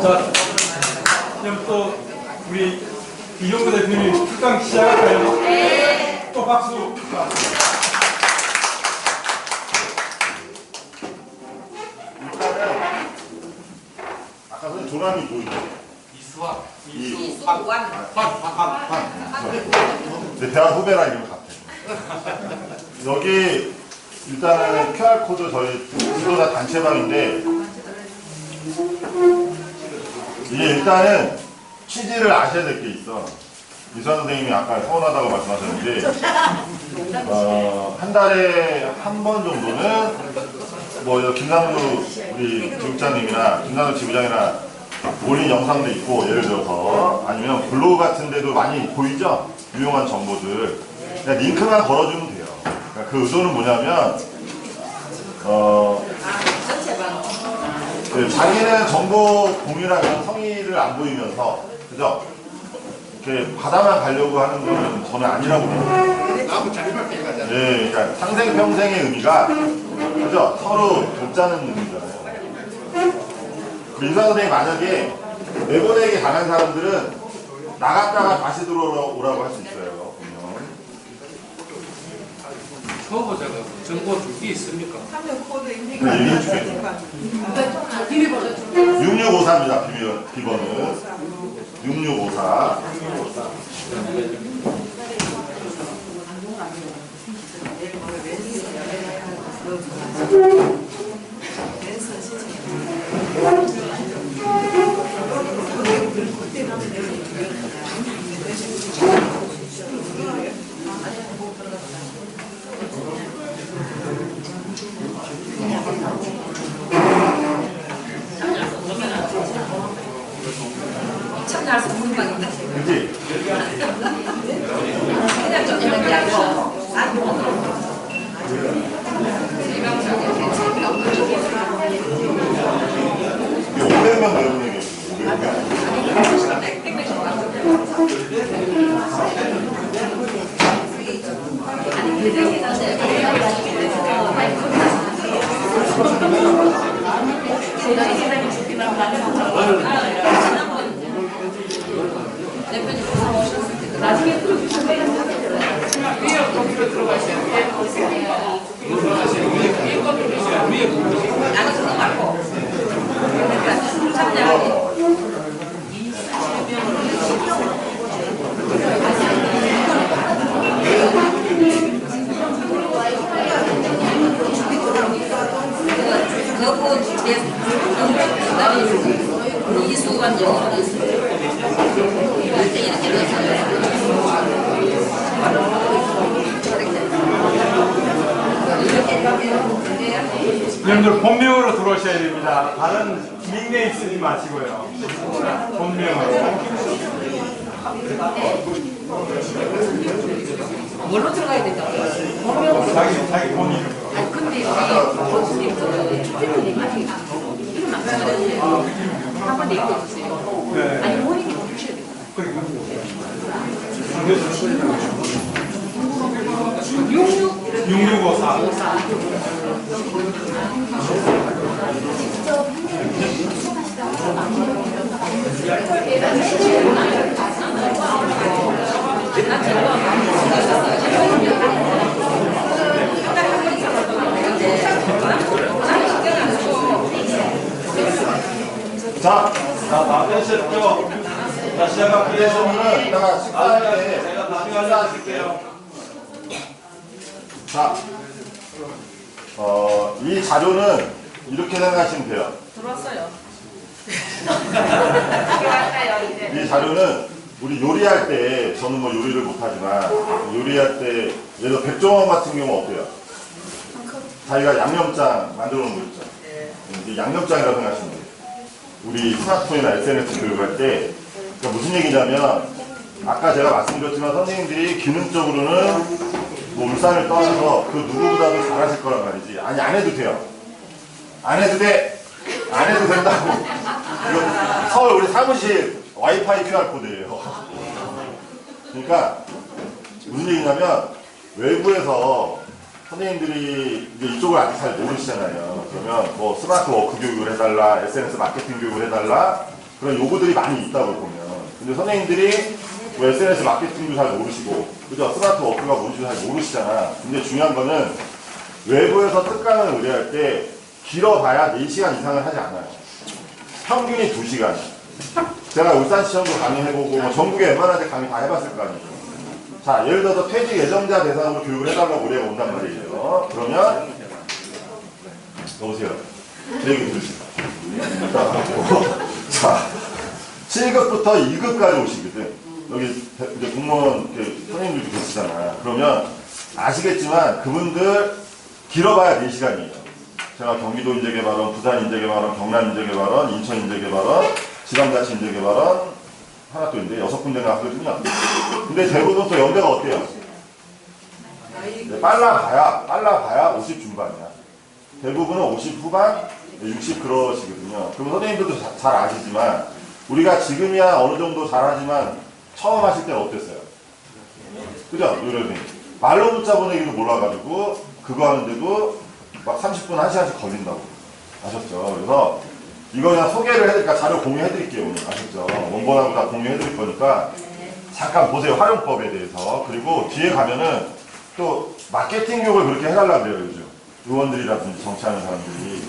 자, 그럼 또 우리 이종구 대표님 특강 시작할까요? 네. 또 박수. 아까 그 조남이 보이죠? 이수환. 이수환. 내 대학 후배라 이름 같아. 여기 일단은 QR코드 저희 지도자 단체방인데 이게 일단은 취지를 아셔야 될 게 있어. 이수환 선생님이 아까 서운하다고 말씀하셨는데 한 달에 한 번 정도는 뭐 김상수 우리 교육장님이나 김상수 지부장이나 올린 영상도 있고 예를 들어서 아니면 블로그 같은 데도 많이 보이죠? 유용한 정보들 그냥 링크만 걸어주면 돼요. 그러니까 그 의도는 뭐냐면 자기는 정보 공유나 그런 성의를 안 보이면서 그죠? 이렇게 바다만 가려고 하는 거는 저는 아니라고 봅니다. 나하고 자리만 빼가잖아. 네, 그러니까 상생 평생의 의미가 그죠? 서로 돕자는 의미잖아요. 이수환 선생님이 만약에 내보내기 강한 사람들은 나갔다가 다시 들어오라고 할 수 있어요. 후보자가 정보 줄 게 있습니까? 얘기해 주세요. 6654입니다. 비번은 6654. 참여할 수 없는 방인데. 그치? 그냥 좀 이런 게 아니고. 500명 내보내게. 500명. 나중에 위에 거기로 들어가셔야 돼요. 위에 거 누르셔야 위에 누르셔야 나는 그거 말고 참여하게. 여보 뒤에 나는 이수환 영어로 있어요. 이렇게 넣었어요. 여러분들 본명으로 들어오셔야 됩니다. 다른 닉네임 쓰지 마시고요. 본명으로. 뭘로 들어가야 되죠? 자기 본인으로. 아니 근데 교수님 그 축제님 아직 이름 안 써요. 한번 얘기해 주세요. 네. 아니 본인이 주셔야 돼요. 그러니까. 6654. 자, 나가셨죠? 자, 시작할게요. 그래서는 이따가 식사할 때 제가 나중에 알려드릴게요. 자, 이 자료는 이렇게 생각하시면 돼요. 들어왔어요. 이 자료는 우리 요리할 때, 저는 뭐 요리를 못하지만, 요리할 때, 예를 들어 백종원 같은 경우 어때요? 자기가 양념장 만들어 놓은 거 있죠? 이게 양념장이라고 생각하시면 돼요. 우리 스마트폰이나 SNS 교육할 때, 그러니까 무슨 얘기냐면, 아까 제가 말씀드렸지만 선생님들이 기능적으로는 뭐 울산을 떠나서 그 누구보다도 잘하실 거란 말이지. 아니, 안 해도 돼요. 안 해도 돼. 안 해도 된다고. 이거 서울 우리 사무실 와이파이 QR코드예요. 그러니까 무슨 얘기냐면 외부에서 선생님들이 이제 이쪽을 아직 잘 모르시잖아요. 그러면 뭐 스마트 워크 교육을 해달라, SNS 마케팅 교육을 해달라, 그런 요구들이 많이 있다고 보면. 근데 선생님들이 뭐 SNS 마케팅도 잘 모르시고, 그죠? 스마트 워크가 뭔지 잘 모르시잖아. 근데 중요한 거는 외부에서 특강을 의뢰할 때 길어봐야 4시간 이상을 하지 않아요. 평균이 2시간. 제가 울산시청도 강의해보고, 뭐 전국에 웬만한 데 강의 다 해봤을 거 아니에요. 자, 예를 들어서 퇴직 예정자 대상으로 교육을 해달라고 의뢰가 온단 말이에요. 그러면, 여보세요. 제 얘기 들으시죠. 자, 7급부터 2급까지 오시거든. 여기 이제 공무원 선생님들도 계시잖아. 그러면 아시겠지만 그분들 길어봐야 4시간이에요. 제가 경기도 인재개발원, 부산 인재개발원, 경남 인재개발원, 인천 인재개발원, 지방자치인재개발원 하나 또 있는데 6군데가 하거든요. 근데 대부분 또 연배가 어때요? 네, 빨라봐야 50 중반이야. 대부분은 50 후반, 60 그러시거든요. 그럼 선생님들도 잘 아시지만 우리가 지금이야 어느 정도 잘하지만 처음 하실 때는 어땠어요? 그죠? 요령님. 말로 문자 보내기도 몰라가지고 그거 하는데도 막 30분, 1시간씩 걸린다고. 아셨죠? 그래서 이거 그냥 소개를 해드릴까 자료 공유해드릴게요. 오늘. 아셨죠? 원본하고 다 공유해드릴 거니까 잠깐 보세요. 활용법에 대해서. 그리고 뒤에 가면은 또 마케팅 교육을 그렇게 해달라고 그래요. 요즘. 의원들이라든지 정치하는 사람들이.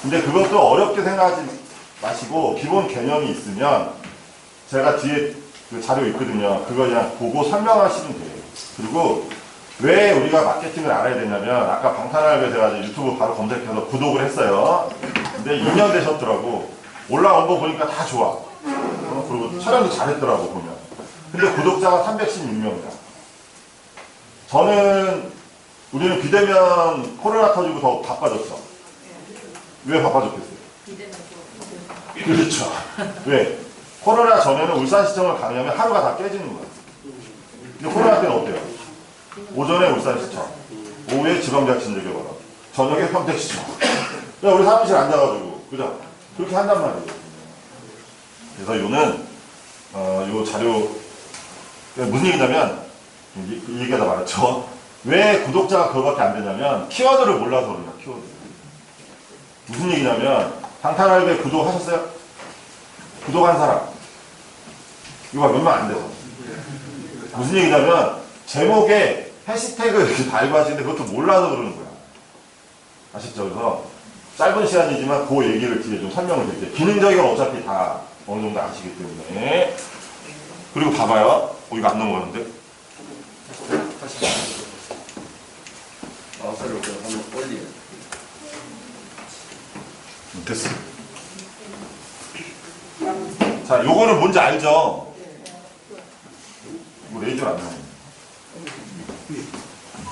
근데 그것도 어렵게 생각하지 마시고 기본 개념이 있으면 제가 뒤에 그 자료 있거든요. 그거 그냥 보고 설명하시면 돼요. 그리고 왜 우리가 마케팅을 알아야 되냐면 아까 방탄알배 제가 유튜브 바로 검색해서 구독을 했어요. 근데 2년 되셨더라고. 올라온 거 보니까 다 좋아. 그리고 촬영도 잘했더라고 보면. 근데 구독자가 316명이야. 우리는 비대면 코로나 터지고 더 바빠졌어. 왜 바빠졌겠어요? 그렇죠. 왜? 코로나 전에는 울산시청을 가면 하루가 다 깨지는 거야. 근데 코로나 때는 어때요? 오전에 울산시청, 오후에 지방자치인재개발원, 저녁에 평택시청. 그냥 우리 사무실 앉아가지고, 그죠? 그렇게 한단 말이에요. 그래서 요는, 요 자료, 무슨 얘기냐면, 이 얘기하다 말았죠. 왜 구독자가 그거밖에 안 되냐면, 키워드를 몰라서 그래요, 키워드. 무슨 얘기냐면, 방탄알배 구독하셨어요? 구독한 사람. 이거 몇 명 안 돼서. 무슨 얘기냐면, 제목에 해시태그 이렇게 달고 하시는데 그것도 몰라서 그러는 거야. 아셨죠? 그래서 짧은 시간이지만 그 얘기를 뒤에 좀 설명을 드릴게요. 기능적인 건 어차피 다 어느 정도 아시기 때문에. 그리고 봐봐요. 이거 안 넘어가는데? 마우스를 한번 올리면 됐어. 자, 요거는 뭔지 알죠? 뭐 레이저 안 나와요.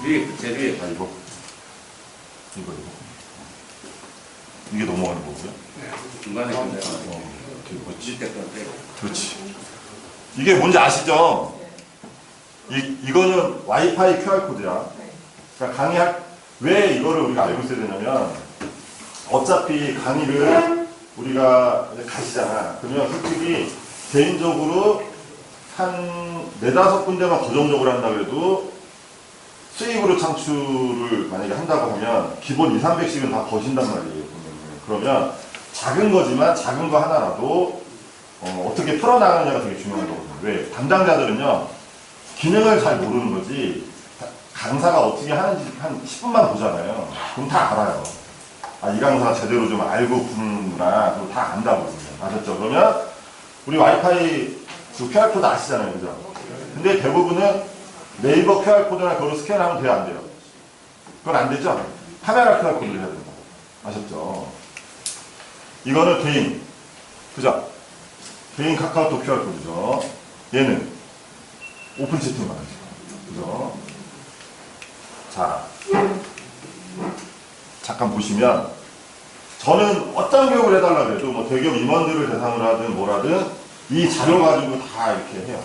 위에 제일 위에 아, 이거. 이게 넘어가는 거고요. 중간에 근데 그렇지. 밑에 건데 그렇지. 이게 뭔지 아시죠? 이거는 와이파이 QR코드야. 그러니까 왜 이거를 우리가 알고 있어야 되냐면, 어차피 강의를 우리가 가시잖아. 그러면 솔직히 개인적으로 한 4-5군데만 고정적으로 한다 그래도 수익으로 창출을 만약에 한다고 하면 기본 200-300씩은 다 버신단 말이에요. 그러면 작은 거지만 작은 거 하나라도 어떻게 풀어나가느냐가 되게 중요한 거거든요. 왜? 담당자들은요, 기능을 잘 모르는 거지 강사가 어떻게 하는지 한 10분만 보잖아요. 그럼 다 알아요. 아, 이 강사가 제대로 좀 알고 푸는구나. 그럼 다 안다고. 아셨죠? 그러면 우리 와이파이 그 QR코드 아시잖아요. 그죠? 근데 대부분은 네이버 QR코드나 그걸로 스캔하면 돼요? 안 돼요? 그건 안 되죠? 카메라 QR코드를 해야 된다. 아셨죠? 이거는 개인. 그죠? 개인 카카오톡 QR코드죠. 얘는 오픈 채팅만 하죠. 그죠? 자, 잠깐 보시면, 저는 어떤 교육을 해달라고 해도 뭐 대기업 임원들을 대상으로 하든 뭐라든 이 자료 가지고 다 이렇게 해요.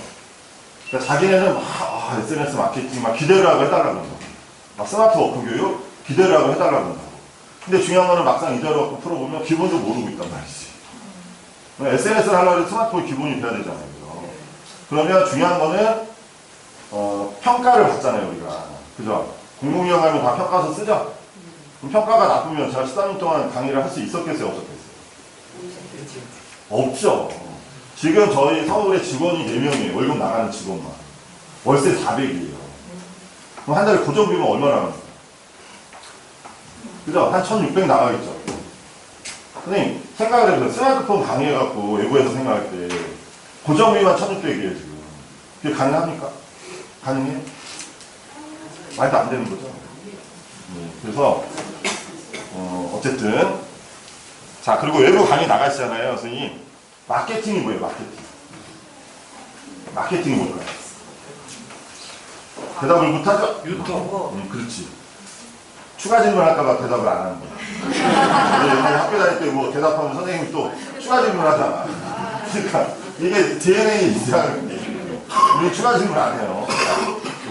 그러니까 자기네는 막 SNS 마케팅 막 기대를 하고 해달라고 한다. 막 스마트 워크 교육 기대를 하고 해달라고 한다고. 근데 중요한 거는 막상 이 자료 갖고 풀어보면 기본도 모르고 있단 말이지. SNS를 하려고 해도 스마트폰 기본이 돼야 되잖아요. 그러면 중요한 거는 평가를 받잖아요, 우리가. 그죠? 공공기관 가면 다 평가서 쓰죠? 그럼 평가가 나쁘면 제가 13년 동안 강의를 할 수 있었겠어요? 없었겠어요? 없죠. 지금 저희 서울에 직원이 4명이에요. 월급 나가는 직원만. 월세 400이에요. 그럼 한 달에 고정비면 얼마 나갑니까? 그죠? 한 1600 나가겠죠. 선생님, 생각을 해보세요. 스마트폰 강의해갖고 외부에서 생각할 때 고정비만 1600이에요, 지금. 그게 가능합니까? 가능해요? 말도 안 되는 거죠. 그래서, 어쨌든. 자, 그리고 외부 강의 나가시잖아요, 선생님. 마케팅이 뭐예요, 마케팅? 마케팅이 뭘까요? 대답을 못하죠? 유튜브. 그렇지. 추가 질문할까봐 대답을 안 하는 거야. 옛날에 학교 다닐 때 뭐 대답하면 선생님이 또 추가 질문하잖아. 그러니까 이게 DNA 이상한 게 우리 추가 질문 안 해요.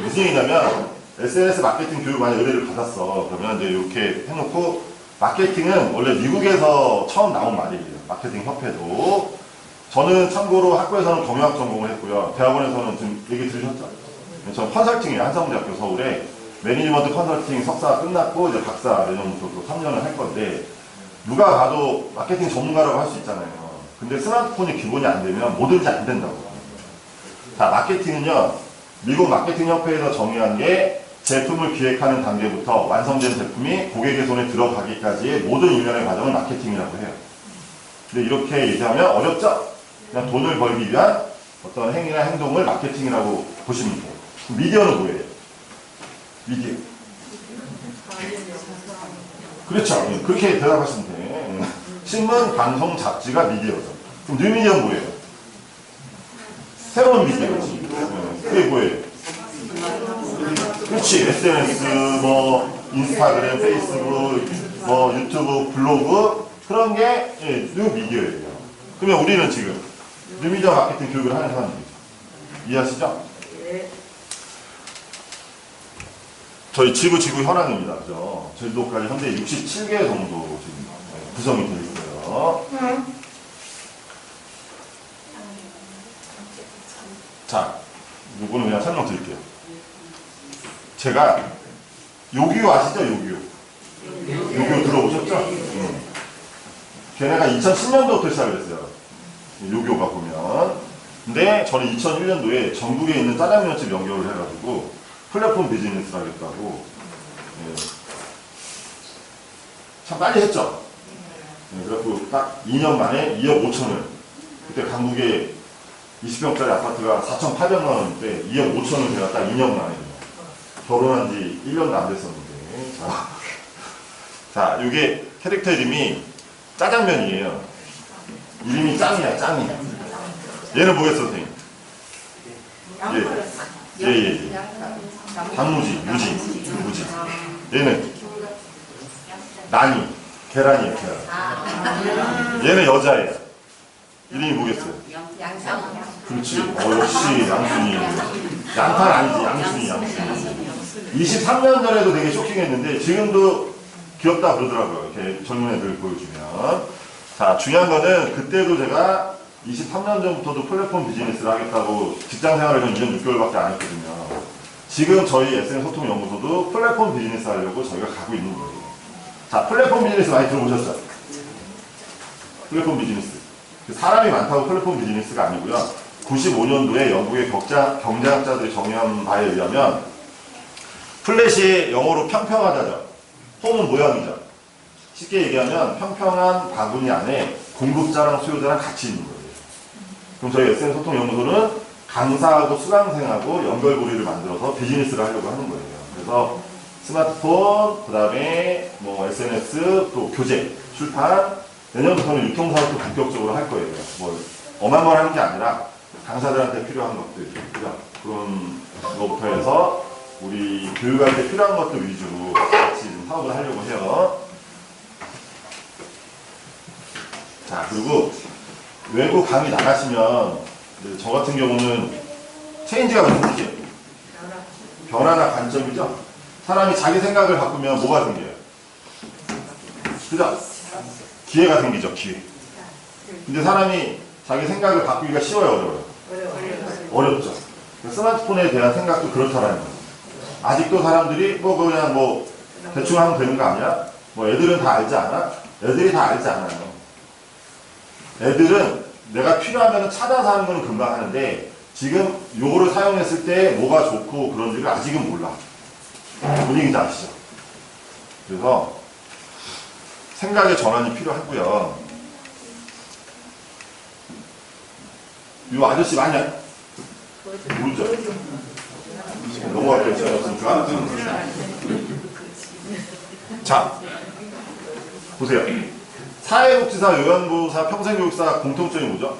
무슨 얘기냐면 SNS 마케팅 교육 만약 의뢰를 받았어. 그러면 이제 이렇게 해놓고 마케팅은 원래 미국에서 처음 나온 말이에요. 마케팅 협회도. 저는 참고로 학교에서는 경영학 전공을 했고요. 대학원에서는 지금 얘기 들으셨죠? 저는 컨설팅이에요. 한성대학교 서울에. 매니지먼트 컨설팅 석사 끝났고 이제 박사 내년부터 또 3년을 할 건데 누가 봐도 마케팅 전문가라고 할 수 있잖아요. 근데 스마트폰이 기본이 안 되면 뭐든지 안 된다고. 자, 마케팅은요. 미국 마케팅 협회에서 정의한 게 제품을 기획하는 단계부터 완성된 제품이 고객의 손에 들어가기까지의 모든 일련의 과정을 마케팅이라고 해요. 근데 이렇게 얘기하면 어렵죠? 그냥 돈을 벌기 위한 어떤 행위나 행동을 마케팅이라고 보시면 돼요. 미디어는 뭐예요? 미디어. 그렇죠. 그렇게 대답하시면 돼. 신문, 방송, 잡지가 미디어죠. 그럼 뉴미디어는 뭐예요? 새로운 미디어지. 그게 뭐예요? 그렇지. SNS, 뭐 인스타그램, 페이스북, 뭐 유튜브, 블로그 그런 게 뉴미디어예요. 그러면 우리는 지금 뉴미디어 마케팅 교육을 하는 사람들이죠. 이해하시죠? 저희 지구 현황입니다. 그죠? 제주도까지 현재 67개 정도 지금 구성이 되어 있어요. 자, 요거는 그냥 설명드릴게요. 제가 요기요 아시죠? 요기요. 요기요 들어보셨죠? 걔네가 2010년도부터 시작을 했어요. 요기요가 보면. 근데 저는 2001년도에 전국에 있는 짜장면집 연결을 해가지고 플랫폼 비즈니스를 하겠다고. 참 빨리 했죠? 그래갖고 딱 2년 만에 2억 5천을. 그때 강북에 20평짜리 아파트가 4,800만 원인데 2억 5천을 제가 딱 2년 만에. 결혼한 지 1년도 안 됐었는데. 자, 이게 캐릭터 이름이 짜장면이에요. 이름이 짱이야, 짱이. 얘는 뭐겠어, 선생님? 예. 단무지, 무지. 얘는 난이, 계란이에요, 계란. 얘는 여자예요. 이름이 뭐겠어요? 그렇지. 역시 양순이. 양탄 아니지, 양순이. 23년 전에도 되게 쇼킹했는데 지금도 귀엽다 그러더라고요. 이렇게 젊은 애들 보여주면. 자, 중요한 거는 그때도 제가 23년 전부터도 플랫폼 비즈니스를 하겠다고 직장 생활을 전 2년 6개월밖에 안 했거든요. 지금 저희 SNS 소통 연구소도 플랫폼 비즈니스 하려고 저희가 가고 있는 거예요. 자, 플랫폼 비즈니스 많이 들어보셨죠? 플랫폼 비즈니스. 사람이 많다고 플랫폼 비즈니스가 아니고요. 95년도에 영국의 경제학자들이 정의한 바에 의하면 플랫이 영어로 평평하다죠. 홈은 모양이죠. 쉽게 얘기하면 평평한 바구니 안에 공급자랑 수요자랑 같이 있는 거예요. 그럼 저희 SNS 소통연구소는 강사하고 수강생하고 연결고리를 만들어서 비즈니스를 하려고 하는 거예요. 그래서 스마트폰, 그 다음에 뭐 SNS, 또 교재, 출판, 내년부터는 유통사업도 본격적으로 할 거예요. 뭐 엄한 걸 하는 게 아니라 강사들한테 필요한 것들, 그런 것부터 해서 우리 교육할 때 필요한 것들 위주로 같이 좀 사업을 하려고 해요. 자, 그리고 외국 강의 나가시면 저 같은 경우는 체인지가 생기죠. 변화나 관점이죠. 사람이 자기 생각을 바꾸면 뭐가 생겨요? 그죠? 기회가 생기죠, 기회. 근데 사람이 자기 생각을 바꾸기가 쉬워요, 어려워요? 어렵죠. 스마트폰에 대한 생각도 그렇다라는 거죠. 아직도 사람들이 뭐 그냥 뭐 대충 하면 되는 거 아니야? 뭐 애들은 다 알지 않아? 애들이 다 알지 않아요. 애들은 내가 필요하면 찾아서 하는 건 금방 하는데 지금 요거를 사용했을 때 뭐가 좋고 그런지를 아직은 몰라. 뭔 얘기인지 아시죠? 그래서 생각의 전환이 필요하고요. 이 아저씨 맞냐? 모르죠? 넘어갈게요. 시간이 없으니까. 자, 보세요. 사회복지사, 요양보호사, 평생교육사 공통점이 뭐죠?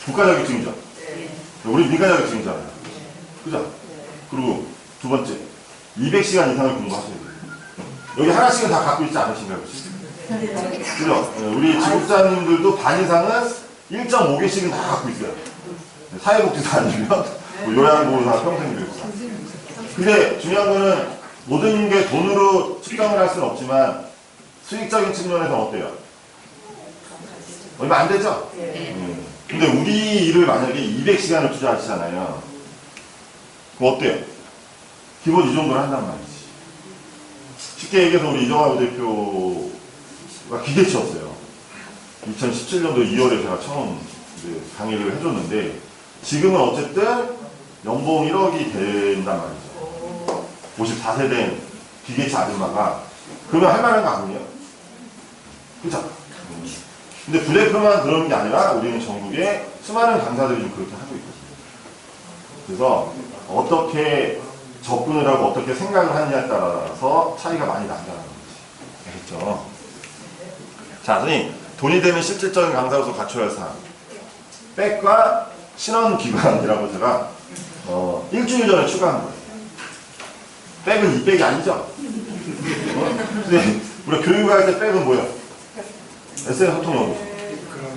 국가자격증이죠. 우리 민간자격증이잖아요. 그죠? 그리고 두 번째, 200시간 이상을 공부하셔야 돼요. 여기 하나씩은 다 갖고 있지 않으신가요? 그죠? 우리 지국자님들도 반 이상은 1.5개씩은 다 갖고 있어요. 사회복지사 아니면 뭐 요양보호사, 평생교육사. 근데 중요한 거는 모든 게 돈으로 측정을 할 수는 없지만 수익적인 측면에서 어때요? 얼마 안 되죠? 근데 우리 일을 만약에 200시간을 투자하시잖아요. 그럼 어때요? 기본 이 정도는 한단 말이지. 쉽게 얘기해서 우리 이정화 대표가 기대치였어요. 2017년도 2월에 제가 처음 이제 강의를 해줬는데 지금은 어쨌든 연봉 1억이 된단 말이죠. 54세 된 기계치 아줌마가 그러면 할 만한 거 아니에요? 그죠? 근데 부대표만 그러는 게 아니라 우리는 전국에 수많은 강사들이 좀 그렇게 하고 있거든요. 그래서 어떻게 접근을 하고 어떻게 생각을 하느냐에 따라서 차이가 많이 난다는 거지. 아셨죠? 자, 선생님. 돈이 되는 실질적인 강사로서 갖춰야 할 사항. 백과 신원기관이라고 제가 일주일 전에 추가한 거예요. 백은 이 백이 아니죠? 근데 우리가 교육할 때 백은 뭐예요? SNS 소통연구소.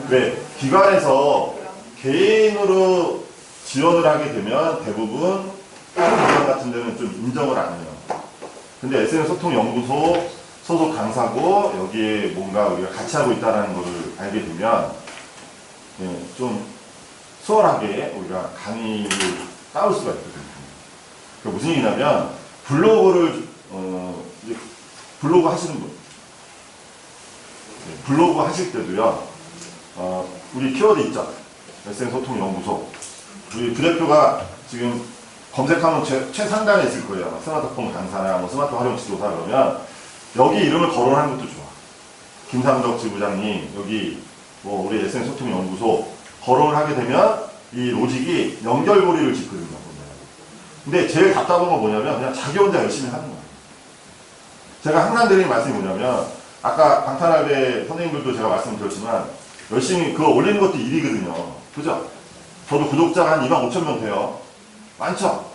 왜? 기관에서 개인으로 지원을 하게 되면 대부분 기관 같은 데는 좀 인정을 안 해요. 근데 SNS 소통연구소 소속 강사고 여기에 뭔가 우리가 같이 하고 있다는 것을 알게 되면 좀 수월하게 우리가 강의를 따올 수가 있거든요. 그러니까 무슨 얘기냐면 블로그를 이제 블로그 하시는 분, 블로그 하실 때도요. 우리 키워드 있죠. SNS 소통연구소. 우리 부대표가 지금 검색하면 최상단에 있을 거예요. 스마트폰 강사나 뭐 스마트폰 활용 지도사 그러면 여기 이름을 거론하는 것도 좋아. 김상덕 지부장님, 여기 뭐 우리 SNS 소통연구소 거론을 하게 되면 이 로직이 연결고리를 짓거든요. 근데 제일 답답한 건 뭐냐면 그냥 자기 혼자 열심히 하는 거예요. 제가 항상 드리는 말씀이 뭐냐면 아까 방탄할배 선생님들도 제가 말씀드렸지만 열심히 그거 올리는 것도 일이거든요. 그죠? 저도 구독자가 한 25,000명 돼요. 많죠?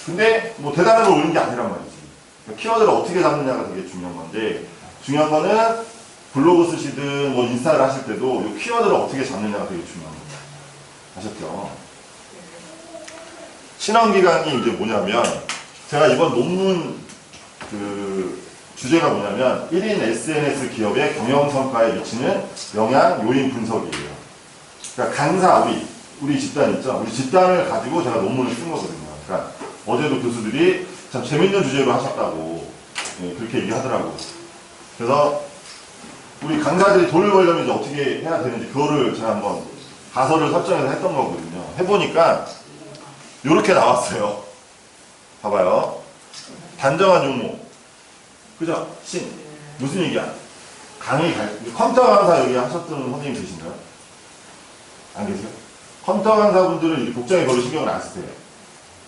근데 뭐 대단한 걸 올리는 게 아니란 말이지. 키워드를 어떻게 잡느냐가 되게 중요한 건데 중요한 거는 블로그 쓰시든 뭐 인스타를 하실 때도 이 키워드를 어떻게 잡느냐가 되게 중요한 거예요. 아셨죠? 신원기간이 이제 뭐냐면 제가 이번 논문 그 주제가 뭐냐면 1인 SNS 기업의 경영성과에 미치는 영향 요인 분석이에요. 그러니까 강사 우리 집단 있죠? 우리 집단을 가지고 제가 논문을 쓴 거거든요. 그러니까 어제도 교수들이 참 재밌는 주제로 하셨다고 그렇게 얘기하더라고요. 그래서 우리 강사들이 돈을 벌려면 이제 어떻게 해야 되는지 그거를 제가 한번 가설을 설정해서 했던 거거든요. 해보니까 이렇게 나왔어요. 봐봐요. 단정한 종목. 그죠? 무슨 얘기야? 컴퓨터 강사 여기 하셨던 선생님 계신가요? 안 계세요? 컴퓨터 강사분들은 이 복장에 별로 신경을 안 쓰세요.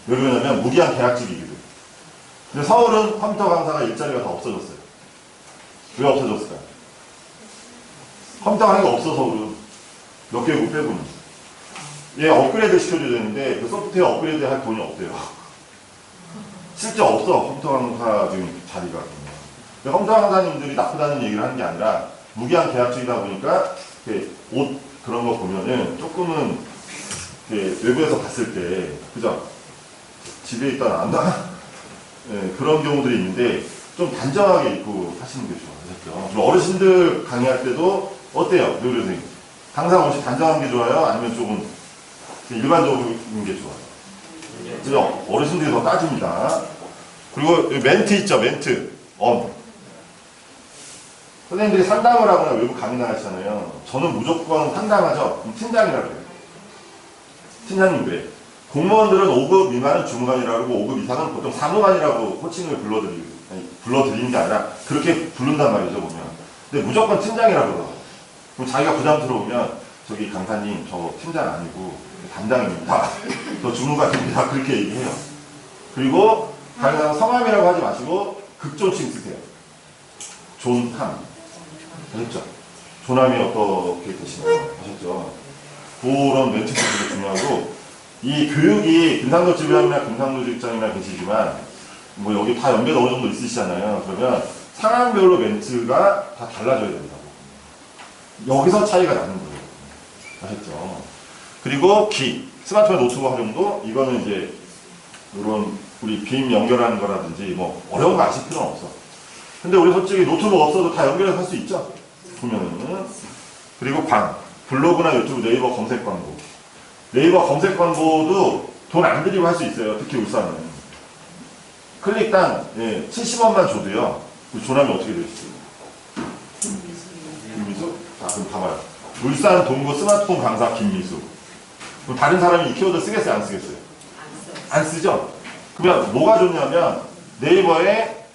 왜 그러냐면 무기한 계약직이거든. 근데 서울은 컴퓨터 강사가 일자리가 다 없어졌어요. 왜 없어졌을까요? 컴퓨터 강의가 없어서 몇 개국 빼고는. 얘 업그레이드 시켜줘야 되는데 그 소프트웨어 업그레이드 할 돈이 없대요. 실제 없어. 컴퓨터 강사 지금 자리가. 컴퓨터 강사님들이 나쁘다는 얘기를 하는 게 아니라 무기한 계약직이다 보니까 옷 그런 거 보면은 조금은 외부에서 봤을 때 그죠? 집에 있다 나간다? 네, 그런 경우들이 있는데 좀 단정하게 입고 하시는 게 좋아요. 그리고 어르신들 강의할 때도 어때요? 교수님? 강사 옷이 단정한 게 좋아요? 아니면 조금 일반적인 게 좋아요? 그죠? 어르신들이 더 따집니다. 그리고 멘트 있죠, 멘트. 선생님들이 상담을 하거나 외부 강의 나가시잖아요. 저는 무조건 상담하죠. 그럼 팀장이라고 해요. 팀장님 왜? 공무원들은 5급 미만은 주무관이라고 하고 5급 이상은 보통 사무관이라고 호칭을 불러드리는 게 아니라 그렇게 부른단 말이죠, 보면. 근데 무조건 팀장이라고 그러고. 그럼 자기가 부담스러우면 저기 강사님 저 팀장 아니고 담당입니다. 저 주무관입니다. 그렇게 얘기해요. 그리고 다른 성함이라고 하지 마시고 극존칭 쓰세요. 존함. 아셨죠? 존함이 어떻게 되시나요? 아셨죠? 그런 멘트도 되게 중요하고 이 교육이 금상도 지부장이나 금상도 직장이나 계시지만 뭐 여기 다 연배도 어느 정도 있으시잖아요. 그러면 상황별로 멘트가 다 달라져야 된다고. 여기서 차이가 나는 거예요. 아셨죠? 그리고 스마트폰 노트북 활용도 이거는 이제 이런 우리 빔 연결하는 거라든지 뭐 어려운 거 아실 필요는 없어. 근데 우리 솔직히 노트북 없어도 다 연결해서 할 수 있죠? 보면은. 그리고 블로그나 유튜브 네이버 검색 광고. 네이버 검색 광고도 돈 안 들이고 할 수 있어요. 특히 울산은. 클릭당 70원만 줘도요. 우리 조남이 어떻게 되시죠? 김미수? 자, 그럼 봐봐요. 울산 동구 스마트폰 강사 김미수. 그럼 다른 사람이 이 키워드 쓰겠어요? 안 쓰겠어요? 안 쓰죠? 그러면 뭐가 좋냐면 네이버에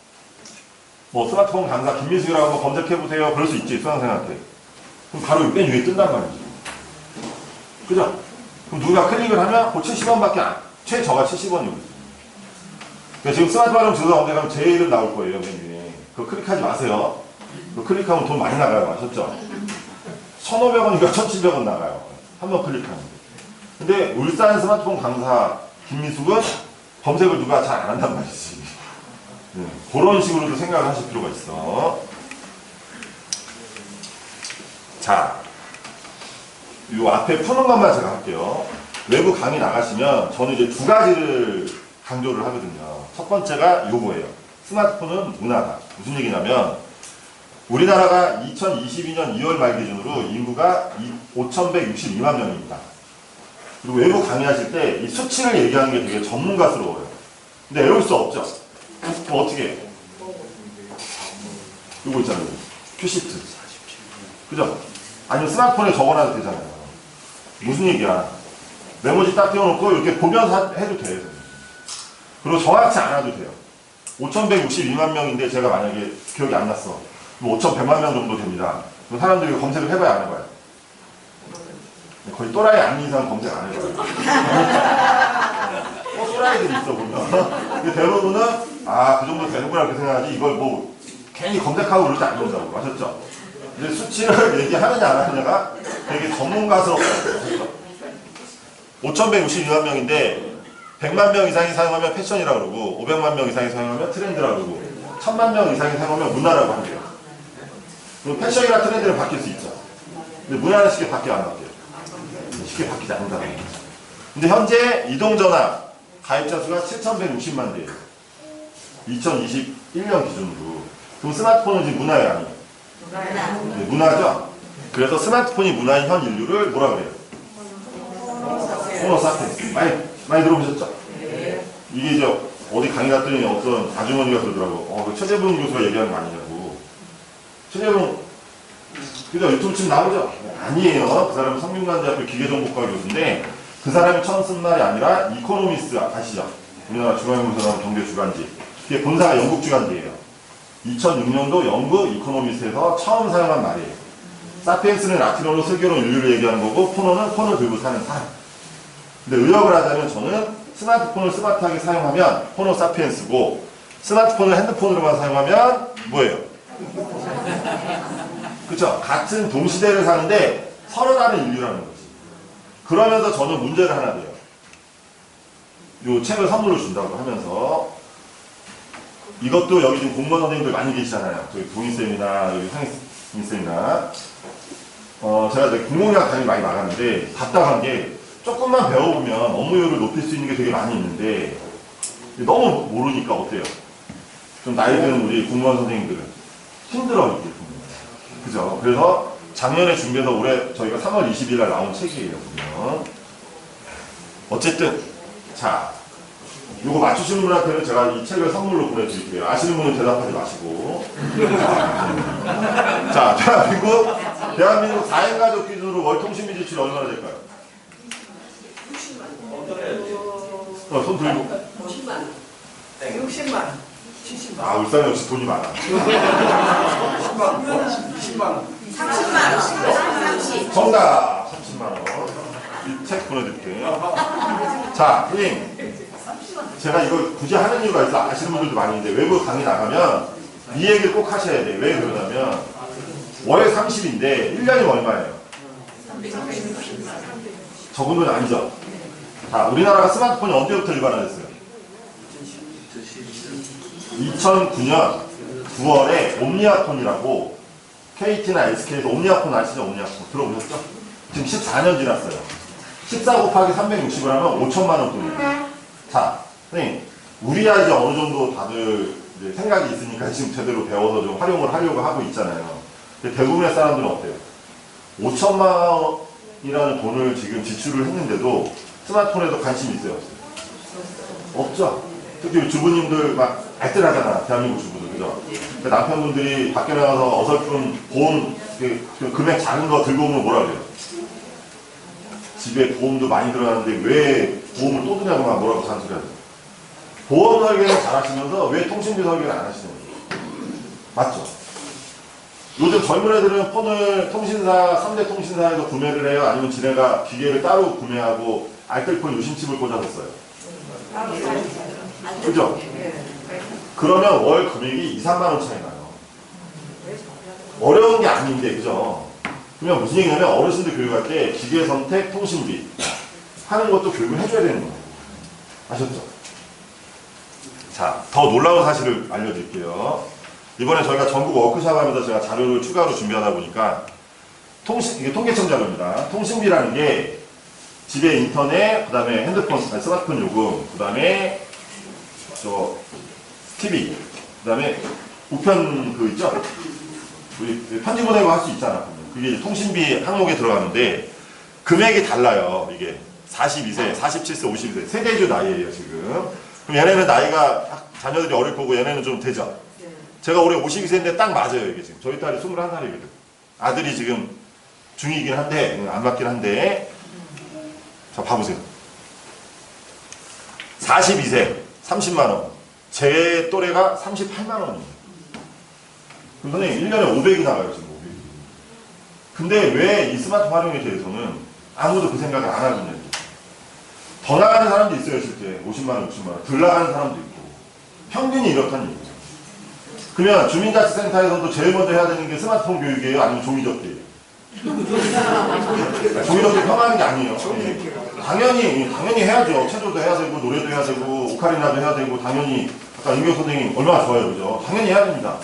뭐 스마트폰 강사 김미수라고 한번 검색해보세요. 그럴 수 있지, 수강생한테. 그럼 바로 맨 위에 뜬단 말이죠. 그죠? 그럼 누가 클릭을 하면 그 70원밖에 최저가 70원이거든요. 그러니까 지금 스마트폰 주소 검색하면 제 이름 나올 거예요, 맨 위에. 그거 클릭하지 마세요. 그거 클릭하면 돈 많이 나가요. 아셨죠? 1,500원인가 1,700원 나가요. 한번 클릭하면. 근데 울산 스마트폰 강사 김미숙은 검색을 누가 잘 안 한단 말이지. 그런 식으로도 생각을 하실 필요가 있어. 자, 이 앞에 푸는 것만 제가 할게요. 외부 강의 나가시면 저는 이제 두 가지를 강조를 하거든요. 첫 번째가 요거예요. 스마트폰은 문화다. 무슨 얘기냐면 우리나라가 2022년 2월 말 기준으로 인구가 5,162만 명입니다. 그리고 외부 강의하실 때 이 수치를 얘기하는 게 되게 전문가스러워요. 근데 외울 수 없죠? 그럼 어떻게 해요? 이거 있잖아요. 큐시트. 그죠? 아니면 스마트폰에 적어놔도 되잖아요. 무슨 얘기야? 메모지 딱 띄워놓고 이렇게 보면서 해도 돼요. 그리고 정확치 않아도 돼요. 5,162만 명인데 제가 만약에 기억이 안 났어. 5,100만 명 정도 됩니다. 그럼 사람들이 검색을 해봐야 아는 거야. 거의 또라이 아닌 이상 검색 안 해봐요. 또라이들이 있어 보면. 근데 대부분은 그 정도 되는구나 이렇게 생각하지 이걸 뭐 괜히 검색하고 그러지 않는다고. 아셨죠? 근데 수치를 얘기하느냐 안 하느냐가 되게 전문가스럽고 5,162만 명인데 100만 명 이상이 사용하면 패션이라고 그러고 500만 명 이상이 사용하면 트렌드라고 그러고 1,000만 명 이상이 사용하면 문화라고 한대요. 그리고 패션이나 트렌드는 바뀔 수 있죠. 근데 문화는 쉽게 바뀌어 안 바뀌어요. 쉽게 바뀌지 않는다는 거죠. 근데 현재 이동전화 가입자 수가 7,160만 대예요. 2021년 기준으로. 그럼 스마트폰은 지금 문화예요, 아니에요? 네, 문화죠? 그래서 스마트폰이 문화인 현 인류를 뭐라 그래요? 호모 사피엔스. 많이 들어보셨죠? 이게 이제 어디 강의 갔더니 어떤 아주머니가 그러더라고. 그 최재분 교수가 얘기하는 거 아니냐고. 최재분, 그죠? 유튜브 지금 나오죠? 아니에요. 그 사람은 성균관대학교 기계정보과 교수인데 그 사람이 처음 쓴 말이 아니라 이코노미스트 아시죠? 우리나라 중앙연구소 나온 경제 주간지. 그게 본사가 영국 주간지예요. 2006년도 영국 이코노미스트에서 처음 사용한 말이에요. 사피엔스는 라틴어로 슬기로운 인류를 얘기하는 거고 포노는 폰을 들고 사는 사람. 근데 의역을 하자면 저는 스마트폰을 스마트하게 사용하면 포노 사피엔스고 스마트폰을 핸드폰으로만 사용하면 뭐예요? 그쵸? 같은 동시대를 사는데 서로 다른 인류라는 거지. 그러면서 저는 문제를 하나 내요. 요 책을 선물로 준다고 하면서 이것도 여기 지금 공무원 선생님들 많이 계시잖아요. 저기 동희쌤이나 여기 상희쌤이나 제가 공공의학 강의 많이 나가는데 답답한 게 조금만 배워보면 업무효율을 높일 수 있는 게 되게 많이 있는데 너무 모르니까 어때요? 좀 나이 든 우리 공무원 선생님들은 힘들어요. 이게. 그죠? 그래서 작년에 준비해서 올해 저희가 3월 20일 날 나온 책이에요. 보면. 어쨌든 자 이거 맞추시는 분한테는 제가 이 책을 선물로 보내드릴게요. 아시는 분은 대답하지 마시고. 자, 대한민국 4인 가족 기준으로 월 통신비 지출이 얼마나 될까요? 손 들고. 60만 원. 아, 울산 역시 돈이 많아. 30. 정답! 30만원. 이 책 보내드릴게요. 자, 선생님. 제가 이걸 굳이 하는 이유가 있어. 아시는 분들도 많이 있는데, 외부 강의 나가면 이 얘기를 꼭 하셔야 돼요. 왜 그러냐면, 월 30인데, 1년이 얼마예요? 적은 돈 아니죠? 자, 우리나라가 스마트폰이 언제부터 일반화됐어요? 2009년 9월에 옴니아폰이라고 KT나 SK에서 옴니아폰 아시죠? 옴니아폰 들어보셨죠? 지금 14년 지났어요. 14 곱하기 360을 하면 5천만 원 돈이에요. 자, 선생님, 우리야 이제 어느 정도 다들 이제 생각이 있으니까 지금 제대로 배워서 좀 활용을 하려고 하고 있잖아요. 근데 대부분의 사람들은 어때요? 5천만 원이라는 돈을 지금 지출을 했는데도 스마트폰에도 관심이 있어요? 없죠? 특히 주부님들 막 알뜰하잖아, 대한민국 주부들, 그죠? 남편분들이 밖에 나가서 어설픈 보험, 금액 작은 거 들고 오면 뭐라 그래요? 집에 보험도 많이 들어가는데 왜 보험을 또 드냐고 막 뭐라고 잔소리 하죠. 보험 설계는 잘 하시면서 왜 통신비 설계를 안 하시는 거예요? 맞죠? 요즘 젊은 애들은 폰을 통신사, 3대 통신사에서 구매를 해요? 아니면 지네가 기계를 따로 구매하고 알뜰폰 유심칩을 꽂아서 써요? 그죠? 그러면 월 금액이 2, 3만 원 차이 나요. 어려운 게 아닌데, 그죠? 그러면 무슨 얘기냐면 어르신들 교육할 때 기계 선택, 통신비 하는 것도 교육을 해줘야 되는 거예요. 아셨죠? 자, 더 놀라운 사실을 알려드릴게요. 이번에 저희가 전국 워크샵 하면서 제가 자료를 추가로 준비하다 보니까 이게 통계청 자료입니다. 통신비라는 게 집에 인터넷, 그 다음에 핸드폰, 스마트폰 요금, 그 다음에 TV, 그 다음에 우편 그 있죠? 우리 편지 보내고 할 수 있잖아. 그게 통신비 항목에 들어가는데 금액이 달라요. 이게 42세, 47세, 52세 세대주 나이예요 지금. 그럼 얘네는 나이가 자녀들이 어릴 거고 얘네는 좀 되죠. 제가 올해 52세인데 딱 맞아요 이게 지금. 저희 딸이 21살이거든. 아들이 지금 중2이긴 한데 안 맞긴 한데 자 봐보세요. 42세 30만 원. 제 또래가 38만 원이에요. 그럼 선생님 1년에 500이 나가요 지금 500이. 근데 왜 이 스마트 활용에 대해서는 아무도 그 생각을 안 하고 있냐고. 더 나가는 사람도 있어요 실제 50만 원, 60만 원. 덜 나가는 사람도 있고. 평균이 이렇다는 얘기죠. 그러면 주민자치센터에서도 제일 먼저 해야 되는 게 스마트폰 교육이에요? 아니면 종이접기예요? 종이접기 편하는 게 아니에요. 당연히 해야죠. 체조도 해야 되고 노래도 해야 되고 오카리나도 해야 되고 당연히 아까 임경 선생님 얼마나 좋아요, 그죠? 당연히 해야 됩니다.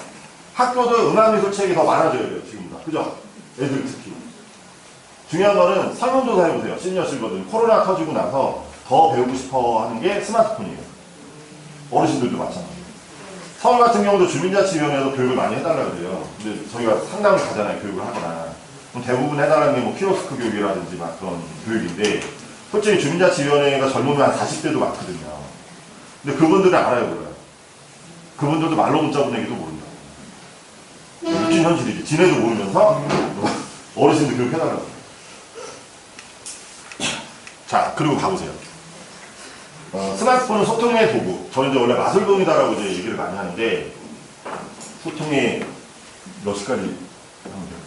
학교도 음악미술 책이 더 많아져야 돼요, 지금보다. 그죠? 애들 특히. 중요한 거는 설문조사 해보세요. 시니어실거든. 코로나 터지고 나서 더 배우고 싶어 하는 게 스마트폰이에요. 어르신들도 마찬가지예요. 서울 같은 경우도 주민자치위원회에서 교육을 많이 해달라고 그래요. 근데 저희가 상담을 가잖아요, 교육을 하거나. 그럼 대부분 해달라는 게 뭐 키오스크 교육이라든지 막 그런 교육인데, 솔직히 주민자치위원회가 젊으면 한 40대도 많거든요. 근데 그분들은 알아요, 몰라요? 그분들도 말로 문자 보내기도 모른다. 웃긴 현실이지. 지네도 모르면서 어르신들 교육해달라고. 자, 그리고 가보세요. 스마트폰은 소통의 도구. 저는 이제 원래 마술봉이다라고 이제 얘기를 많이 하는데, 소통의 몇 시까지 하면 돼요?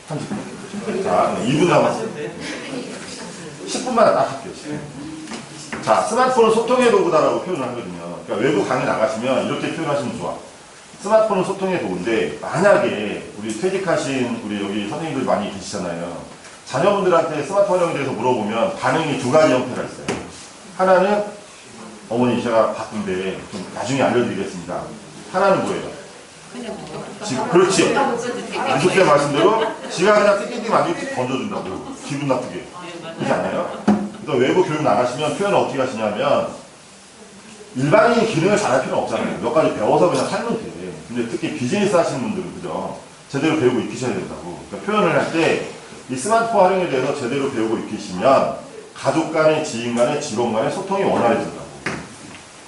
30분. 자, 2분 남았어요. 10분만 딱 할게요. 10분. 자, 스마트폰은 소통의 도구다라고 표현을 하거든요. 그러니까 외부 강의 나가시면 이렇게 표현하시면 좋아. 스마트폰은 소통의 도구인데, 만약에 우리 퇴직하신 우리 여기 선생님들 많이 계시잖아요. 자녀분들한테 스마트폰 활용에 대해서 물어보면 반응이 두 가지 형태가 있어요. 하나는 어머니 제가 바쁜데 좀 나중에 알려드리겠습니다. 하나는 뭐예요? 지금 그렇지. 이렇게 말씀대로 지가 그냥 띠띠띠 만들고 던져준다고 기분 나쁘게. 그렇지 않아요? 그래서 외부 교육 나가시면 표현을 어떻게 하시냐면 일반인이 기능을 잘할 필요는 없잖아요. 몇 가지 배워서 그냥 살면 돼. 근데 특히 비즈니스 하시는 분들은 그죠? 제대로 배우고 익히셔야 된다고. 그러니까 표현을 할 때 이 스마트폰 활용에 대해서 제대로 배우고 익히시면 가족 간의, 지인 간의, 직원 간의 소통이 원활해진다고.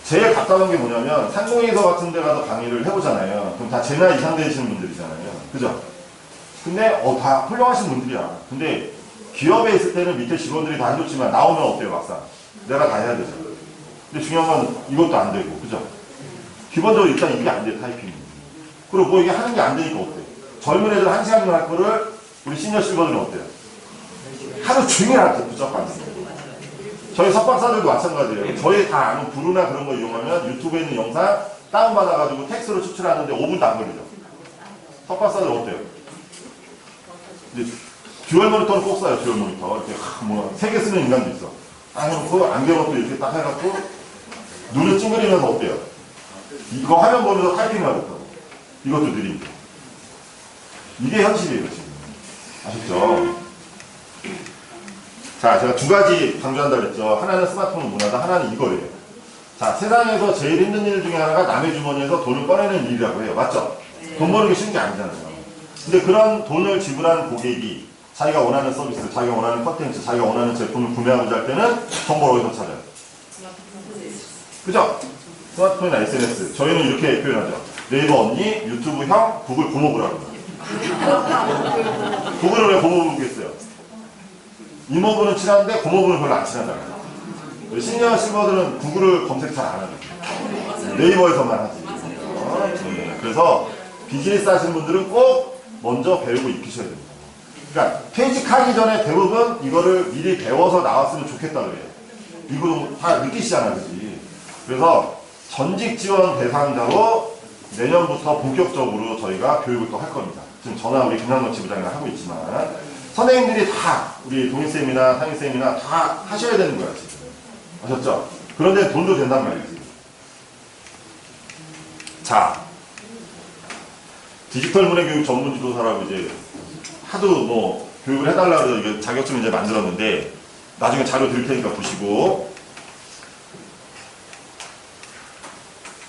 제일 답답한 게 뭐냐면 상공회의소 같은 데 가서 강의를 해보잖아요. 그럼 다 제 나이 이상 되시는 분들이잖아요. 그죠? 근데 다 훌륭하신 분들이야. 근데 기업에 있을 때는 밑에 직원들이 다 해줬지만 나오면 어때요 막상? 내가 다 해야 되죠. 근데 중요한 건 이것도 안 되고, 그죠? 기본적으로 일단 이게 안 돼, 타이핑이. 그리고 뭐 이게 하는 게 안 되니까 어때? 젊은 애들 1시간이면 할 거를 우리 시니어 실버들은 어때요? 하루 종일 할 때 무조건 안 돼요. 저희 석박사들도 마찬가지예요. 저희 다 아는 브루나 그런 거 이용하면 유튜브에 있는 영상 다운받아가지고 텍스트로 추출하는데 5분도 안 걸리죠. 석박사들 어때요? 근데 듀얼 모니터는 꼭 써요, 듀얼 모니터. 이렇게 뭐 3개 쓰는 인간도 있어. 딱 해놓고 안경도 이렇게 딱 해갖고 눈을 찡그리면서 어때요? 이거 화면 보면서 타이핑을 하고 이것도 느립니다. 이게 현실이에요, 지금. 아셨죠? 자, 제가 두 가지 강조한다고 했죠. 하나는 스마트폰 문화다, 하나는 이거예요. 자, 세상에서 제일 힘든 일 중에 하나가 남의 주머니에서 돈을 꺼내는 일이라고 해요. 맞죠? 돈 버는 게 쉬운 게 아니잖아요. 근데 그런 돈을 지불하는 고객이 자기가 원하는 서비스, 자기가 원하는 컨텐츠, 자기가 원하는 제품을 구매하고자 할 때는 정보를 어디서 찾아요? 그죠? 스마트폰이나 SNS. 저희는 이렇게 표현하죠. 네이버 언니, 유튜브 형, 구글 고모부라고. 구글은 왜 고모부겠어요? 이모부는 친한데 고모부는 별로 안 친하잖아요. 시니어 실버들은 구글을 검색 잘 안 하죠. 네이버에서만 하지. 그래서 비즈니스 하시는 분들은 꼭 먼저 배우고 익히셔야 됩니다. 그러니까 퇴직하기 전에 대부분 이거를 미리 배워서 나왔으면 좋겠다 그래요. 이거 다 느끼시잖아요, 그지? 그래서 전직 지원 대상자로 내년부터 본격적으로 저희가 교육을 또 할 겁니다. 지금 전화 우리 김남덕 지부장이랑 하고 있지만 선생님들이 다 우리 동희쌤이나 상희쌤이나 다 하셔야 되는 거야, 지금. 아셨죠? 그런데 돈도 된단 말이지. 자, 디지털 문해교육 전문 지도사라고 이제 하도 뭐 교육을 해달라고 이게 자격증 이제 만들었는데 나중에 자료 드릴 테니까 보시고.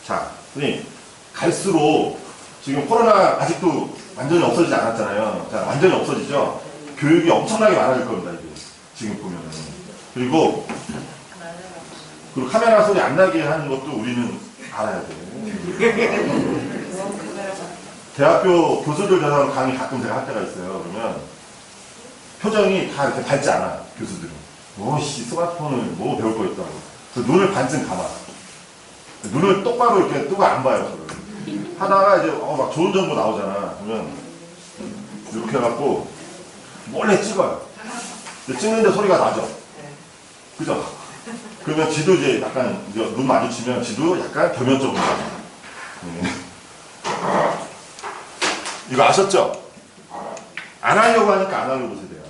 자, 선생님 갈수록 지금 코로나 아직도 완전히 없어지지 않았잖아요. 자, 완전히 없어지죠? 교육이 엄청나게 많아질 겁니다, 이게. 지금 보면은. 그리고 카메라 소리 안 나게 하는 것도 우리는 알아야 돼. 대학교 교수들 대상으로 강의 가끔 제가 할 때가 있어요. 그러면 표정이 다 이렇게 밝지 않아, 교수들이. 오씨, 스마트폰을 뭐 배울 거 있다고. 그래서 눈을 반쯤 감아. 눈을 똑바로 이렇게 뜨고 안 봐요, 저를. 하다가 이제 막 좋은 정보 나오잖아. 그러면 이렇게 해갖고 몰래 찍어요. 찍는데 소리가 나죠? 그죠? 그러면 지도 이제 약간 눈 마주치면 지도 약간 겸연적으로 나요. 이거 아셨죠? 안 하려고 하니까 안 하려고 세대야.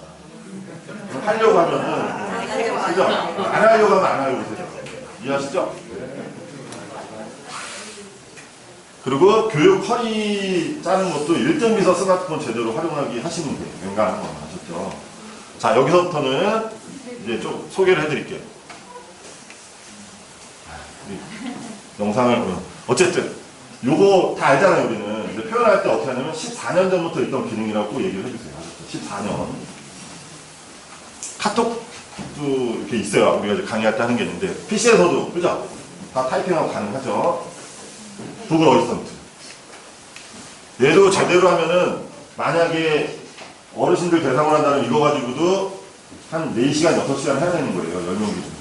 하려고 하면은, 그죠? 안 하려고 하면 안 하려고 세대야. 이해하시죠? 그리고 교육 커리 짜는 것도 1등 비서 스마트폰 제대로 활용하기 하시는 게 맹간한 건 아셨죠? 자, 여기서부터는 이제 좀 소개를 해드릴게요. 영상을, 어쨌든, 요거 다 알잖아요, 우리는. 근데 표현할 때 어떻게 하냐면 14년 전부터 있던 기능이라고 얘기를 해주세요. 14년. 카톡도 이렇게 있어요. 우리가 이제 강의할 때 하는 게 있는데, PC에서도, 그죠? 다 타이핑하고 가능하죠? 구글 어시스턴트. 얘도 제대로 하면은, 만약에 어르신들 대상으로 한다면 이거 가지고도 한 4시간, 6시간 해야 되는 거예요. 10명 기준.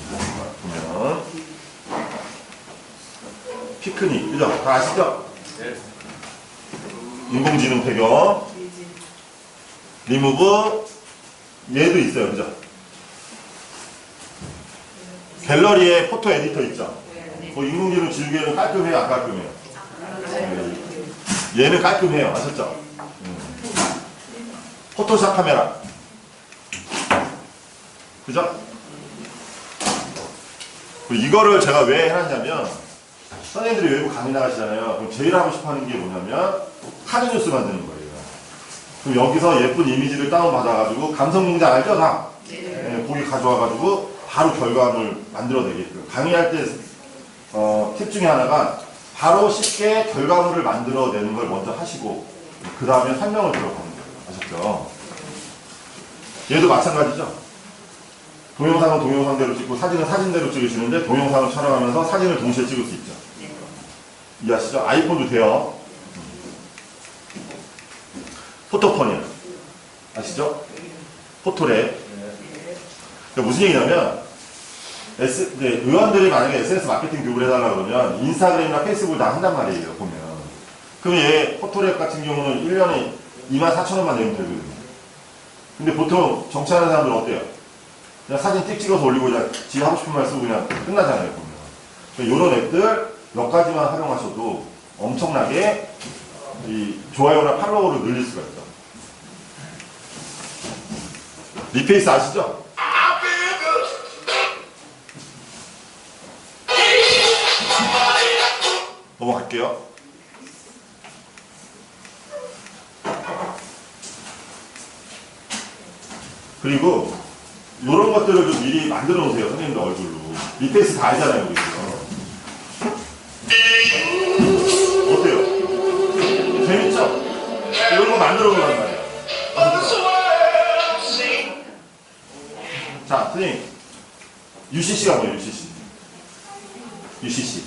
보면. 피크닉, 그죠? 다 아시죠? 인공지능 배경, 리무브, 얘도 있어요, 그죠? 갤러리에 포토 에디터 있죠? 뭐 인공지능 지우개는 깔끔해요, 안 깔끔해요? 얘는 깔끔해요, 아셨죠? 포토샵 카메라, 그죠? 이거를 제가 왜 해놨냐면, 선생님들이 외부 강의 나가시잖아요. 그럼 제일 하고 싶어 하는 게 뭐냐면 카드 뉴스 만드는 거예요. 그럼 여기서 예쁜 이미지를 다운받아가지고 감성공장 알죠? 다? 네, 거기 가져와가지고 바로 결과물 만들어내게끔. 강의할 때 팁 중에 하나가 바로 쉽게 결과물을 만들어내는 걸 먼저 하시고 그 다음에 설명을 들어가는 거예요. 아셨죠? 얘도 마찬가지죠? 동영상은 동영상대로 찍고 사진은 사진대로 찍으시는데 동영상을 촬영하면서 사진을 동시에 찍을 수 있죠. 이해하시죠? 아이폰도 돼요. 포토폰이요. 아시죠? 포토랩. 그러니까 무슨 얘기냐면 이제 의원들이 만약에 SNS 마케팅 교육을 해달라고 그러면 인스타그램이나 페이스북을 다 한단 말이에요. 보면. 그럼 얘 포토랩 같은 경우는 1년에 24,000원만 내면 되거든요. 근데 보통 정치하는 사람들은 어때요? 그냥 사진 띡 찍어서 올리고 그냥 지 하고 싶은 말 쓰고 그냥 끝나잖아요. 보면. 그러니까 이런 앱들 몇 가지만 활용하셔도 엄청나게 이 좋아요나 팔로워를 늘릴 수가 있죠. 리페이스 아시죠? 넘어갈게요. 그리고 이런 것들을 좀 미리 만들어 놓으세요. 선생님들 얼굴로. 리페이스 다 알잖아요. 우리 어때요? 재밌죠? 이런 거 만들어 놓으란 말이에요. 자, 선생님. UCC가 뭐예요? UCC. UCC.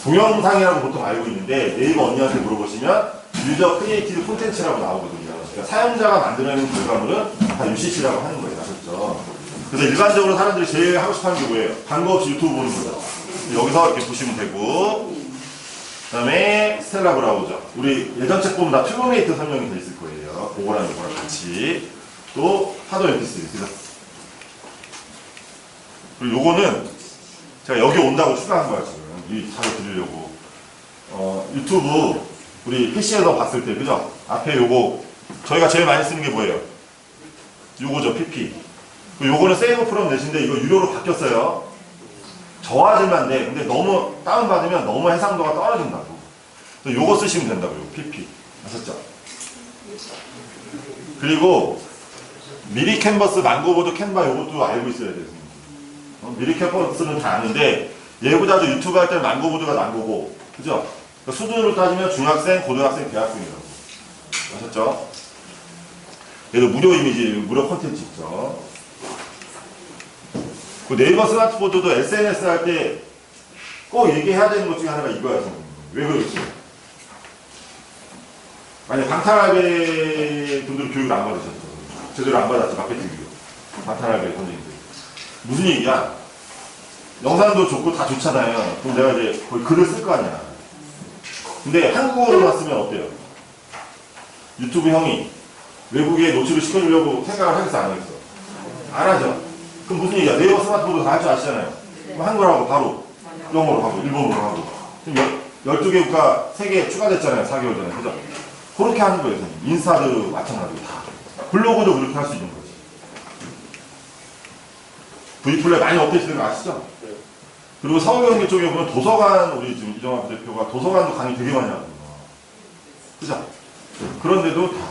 동영상이라고 보통 알고 있는데 네이버 언니한테 물어보시면 유저 크리에이티브 콘텐츠라고 나오거든요. 그러니까 사용자가 만들어내는 결과물은 다 UCC라고 하는 거예요. 아셨죠? 그래서 일반적으로 사람들이 제일 하고 싶어 하는 게 뭐예요? 광고 없이 유튜브 보는 거죠. 여기서 이렇게 보시면 되고, 그 다음에 스텔라 브라우저. 우리 예전 책 보면 다 튜브메이트 설명이 돼 있을 거예요. 그거랑 이거랑 같이. 또 하도 MP3. 그죠? 그리고 요거는 제가 여기 온다고 추가한 거야, 지금. 이 자료 드리려고. 유튜브 우리 PC에서 봤을 때, 그죠? 앞에 요거 저희가 제일 많이 쓰는 게 뭐예요? 요거죠, PP. 요거는 세이브 프롬 내신데 이거 유료로 바뀌었어요. 저화질만 돼. 근데 너무 다운받으면 너무 해상도가 떨어진다고. 그래서 요거 쓰시면 된다고요, PP. 아셨죠? 그리고 미리 캔버스, 망고보드, 캔바 요것도 알고 있어야 돼요. 미리 캔버스는 다 아는데 예고자도 유튜브 할 때는 망고보드가 난 거고, 그죠? 그러니까 수준으로 따지면 중학생, 고등학생, 대학생이라고. 아셨죠? 얘도 무료 이미지, 무료 콘텐츠 있죠. 그 네이버 스마트보드도 SNS 할 때 꼭 얘기해야 되는 것 중에 하나가 이거야, 선생님. 왜 그러지? 아니, 방탄할배 분들 교육을 안 받으셨죠? 제대로 안 받았죠, 마케팅 교육. 방탄할배 선생님들. 무슨 얘기야? 영상도 좋고 다 좋잖아요. 그럼 내가 이제 거의 글을 쓸 거 아니야. 근데 한국어로만 쓰면 어때요? 유튜브 형이 외국에 노출을 시켜주려고 생각을 하겠어, 안 하겠어? 안 하죠. 그럼 무슨 얘기야? 네이버 스마트보드 다 할 줄 아시잖아요. 그럼 한국어로 하고 바로 영어로 하고 일본어로 하고. 지금 12개 국가 3개 추가됐잖아요. 4개월 전에. 그죠? 그렇게 하는 거예요. 선생님. 인스타도 마찬가지고 다. 블로그도 그렇게 할 수 있는 거지. V플레이 많이 업데이트된 거 아시죠? 그리고 서울경기 쪽에 보면 도서관, 우리 지금 이정환 대표가 도서관도 강의 되게 많이 하거든요. 그죠? 그런데도 다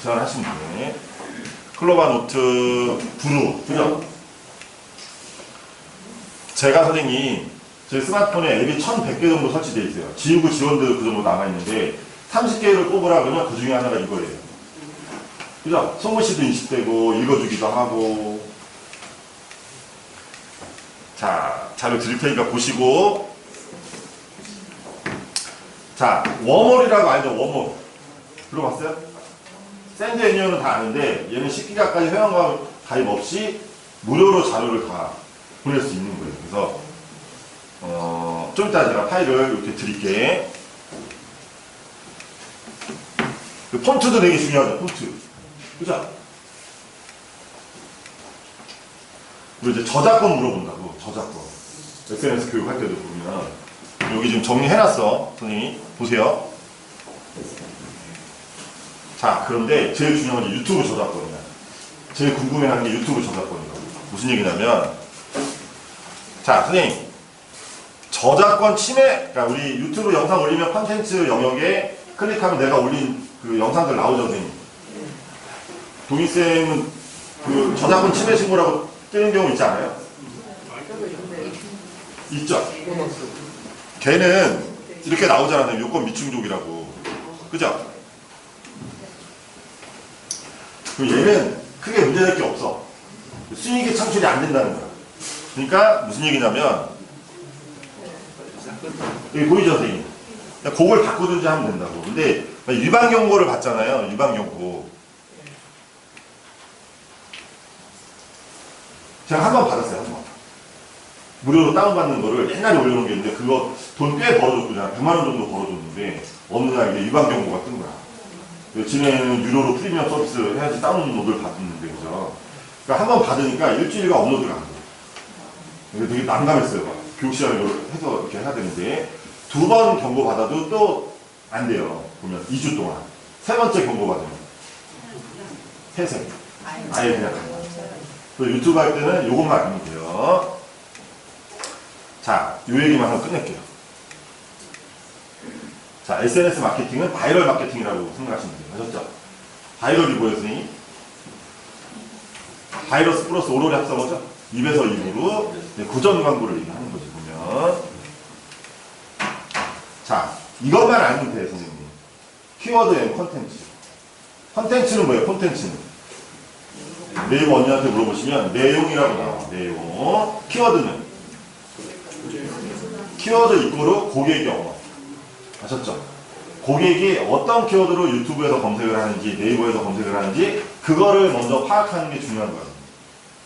제안하시면 돼요. 클로바 노트, 브루, 그죠? 제가 선생님, 제 스마트폰에 앱이 1100개 정도 설치되어 있어요. 지우고 지원도 그 정도 남아있는데, 30개를 꼽으라 그러면 그 중에 하나가 이거예요. 그죠? 송글씨도 인식되고, 읽어주기도 하고. 자, 자료 드릴 테니까 보시고. 자, 웜홀이라고 알죠? 웜홀. 들어봤어요? 샌드 애니어는 다 아는데 얘는 10기가까지 회원과 가입 없이 무료로 자료를 다 보낼 수 있는 거예요. 그래서 좀 이따 제가 파일을 이렇게 드릴게. 그 폰트도 되게 중요하죠. 폰트. 그죠? 그리고 이제 저작권 물어본다고. 저작권. SNS 교육할 때도 보면 여기 지금 정리해놨어. 선생님이 보세요. 자, 그런데 제일 중요한 게 유튜브 저작권이야. 제일 궁금해하는 게 유튜브 저작권이라고. 무슨 얘기냐면, 자, 선생님, 저작권 침해, 그러니까 우리 유튜브 영상 올리면 콘텐츠 영역에 클릭하면 내가 올린 그 영상들 나오죠, 선생님. 동희쌤은 그 저작권 침해 신고라고 뜨는 경우 있지 않아요? 있죠? 걔는 이렇게 나오잖아요. 요건 미충족이라고. 그죠? 그럼 얘는 크게 문제될 게 없어. 수익이 창출이 안 된다는 거야. 그러니까 무슨 얘기냐면 여기 보이죠, 선생님? 그걸 바꾸든지 하면 된다고. 근데 일반 경고를 받잖아요. 일반 경고. 제가 한 번 받았어요. 한 번. 무료로 다운받는 거를 옛날에 올려놓은 게 있는데 그거 돈 꽤 벌어줬거든요. 9만 원 정도 벌어줬는데 어느 날 이게 일반 경고가 뜬 거야. 지내는 유료로 프리미엄 서비스 해야지 다운로드를 받는데, 그죠? 그러니까 한 번 받으니까 일주일간 업로드가 안 돼요. 이게 되게 난감했어요. 교육 시간을 해서 이렇게 해야 되는데, 2번 경고 받아도 또 안 돼요. 보면 2주 동안. 3번째 경고 받으면 퇴색. 아예 그냥 간다. 유튜브 할 때는 요것만 알면 돼요. 자, 요 얘기만 하고 끝낼게요. 자, SNS 마케팅은 바이럴 마케팅이라고 생각하시면 돼요. 아셨죠? 바이럴이 뭐예요, 선생님? 바이러스 플러스 오로리 합성어죠? 입에서 입으로 고전 광고를 얘기하는 거지, 보면. 자, 이것만 알면 돼요, 선생님. 키워드 앤 컨텐츠. 컨텐츠는 뭐예요, 콘텐츠는? 네이버 언니한테 물어보시면 내용이라고 나와요, 내용. 키워드는? 키워드 이꼬르 고객의 언어. 아셨죠? 고객이 어떤 키워드로 유튜브에서 검색을 하는지, 네이버에서 검색을 하는지, 그거를 먼저 파악하는 게 중요한 거예요.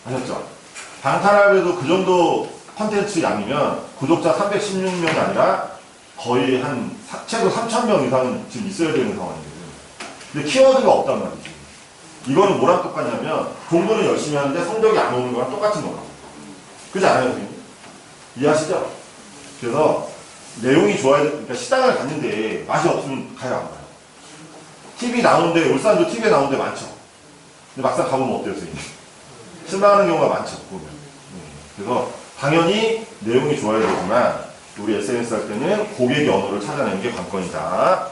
아셨죠? 방탄알배도 그 정도 컨텐츠 양이면 구독자 316명이 아니라 거의 한 최소 3,000명 이상은 지금 있어야 되는 상황이거든요. 근데 키워드가 없단 말이지. 이거는 뭐랑 똑같냐면 공부는 열심히 하는데 성적이 안 오는 거랑 똑같은 거라고. 그렇지 않아요, 선생님? 이해하시죠? 그래서 내용이 좋아야 돼. 그러니까 시장을 갔는데 맛이 없으면 가요, 안 가요? TV 나오는데, 울산도 TV에 나오는데 많죠? 근데 막상 가보면 어때요, 선생님? 실망하는 경우가 많죠, 보면. 그래서 당연히 내용이 좋아야 되지만 우리 SNS 할 때는 고객의 언어를 찾아내는 게 관건이다.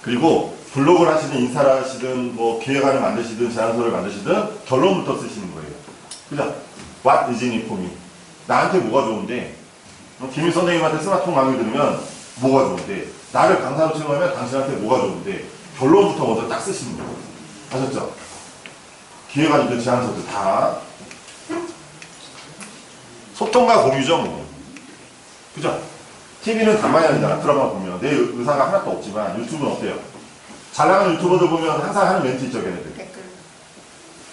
그리고 블로그를 하시든 인스타를 하시든 뭐 기획안을 만드시든 제안서를 만드시든 결론부터 쓰시는 거예요. 그죠? What is in it for me? 나한테 뭐가 좋은데? 김일 선생님한테 스마트폰 강의 들으면 뭐가 좋은데? 나를 강사로 채용하면 당신한테 뭐가 좋은데? 결론부터 먼저 딱 쓰시는 거예요. 아셨죠? 기획안이든 제안서든 다 소통과 공유죠, 뭐. 그죠? TV는 간만이 아니잖아. 드라마 보면 내 의사가 하나도 없지만 유튜브는 어때요? 잘 나가는 유튜버들 보면 항상 하는 멘트 있죠, 걔네들.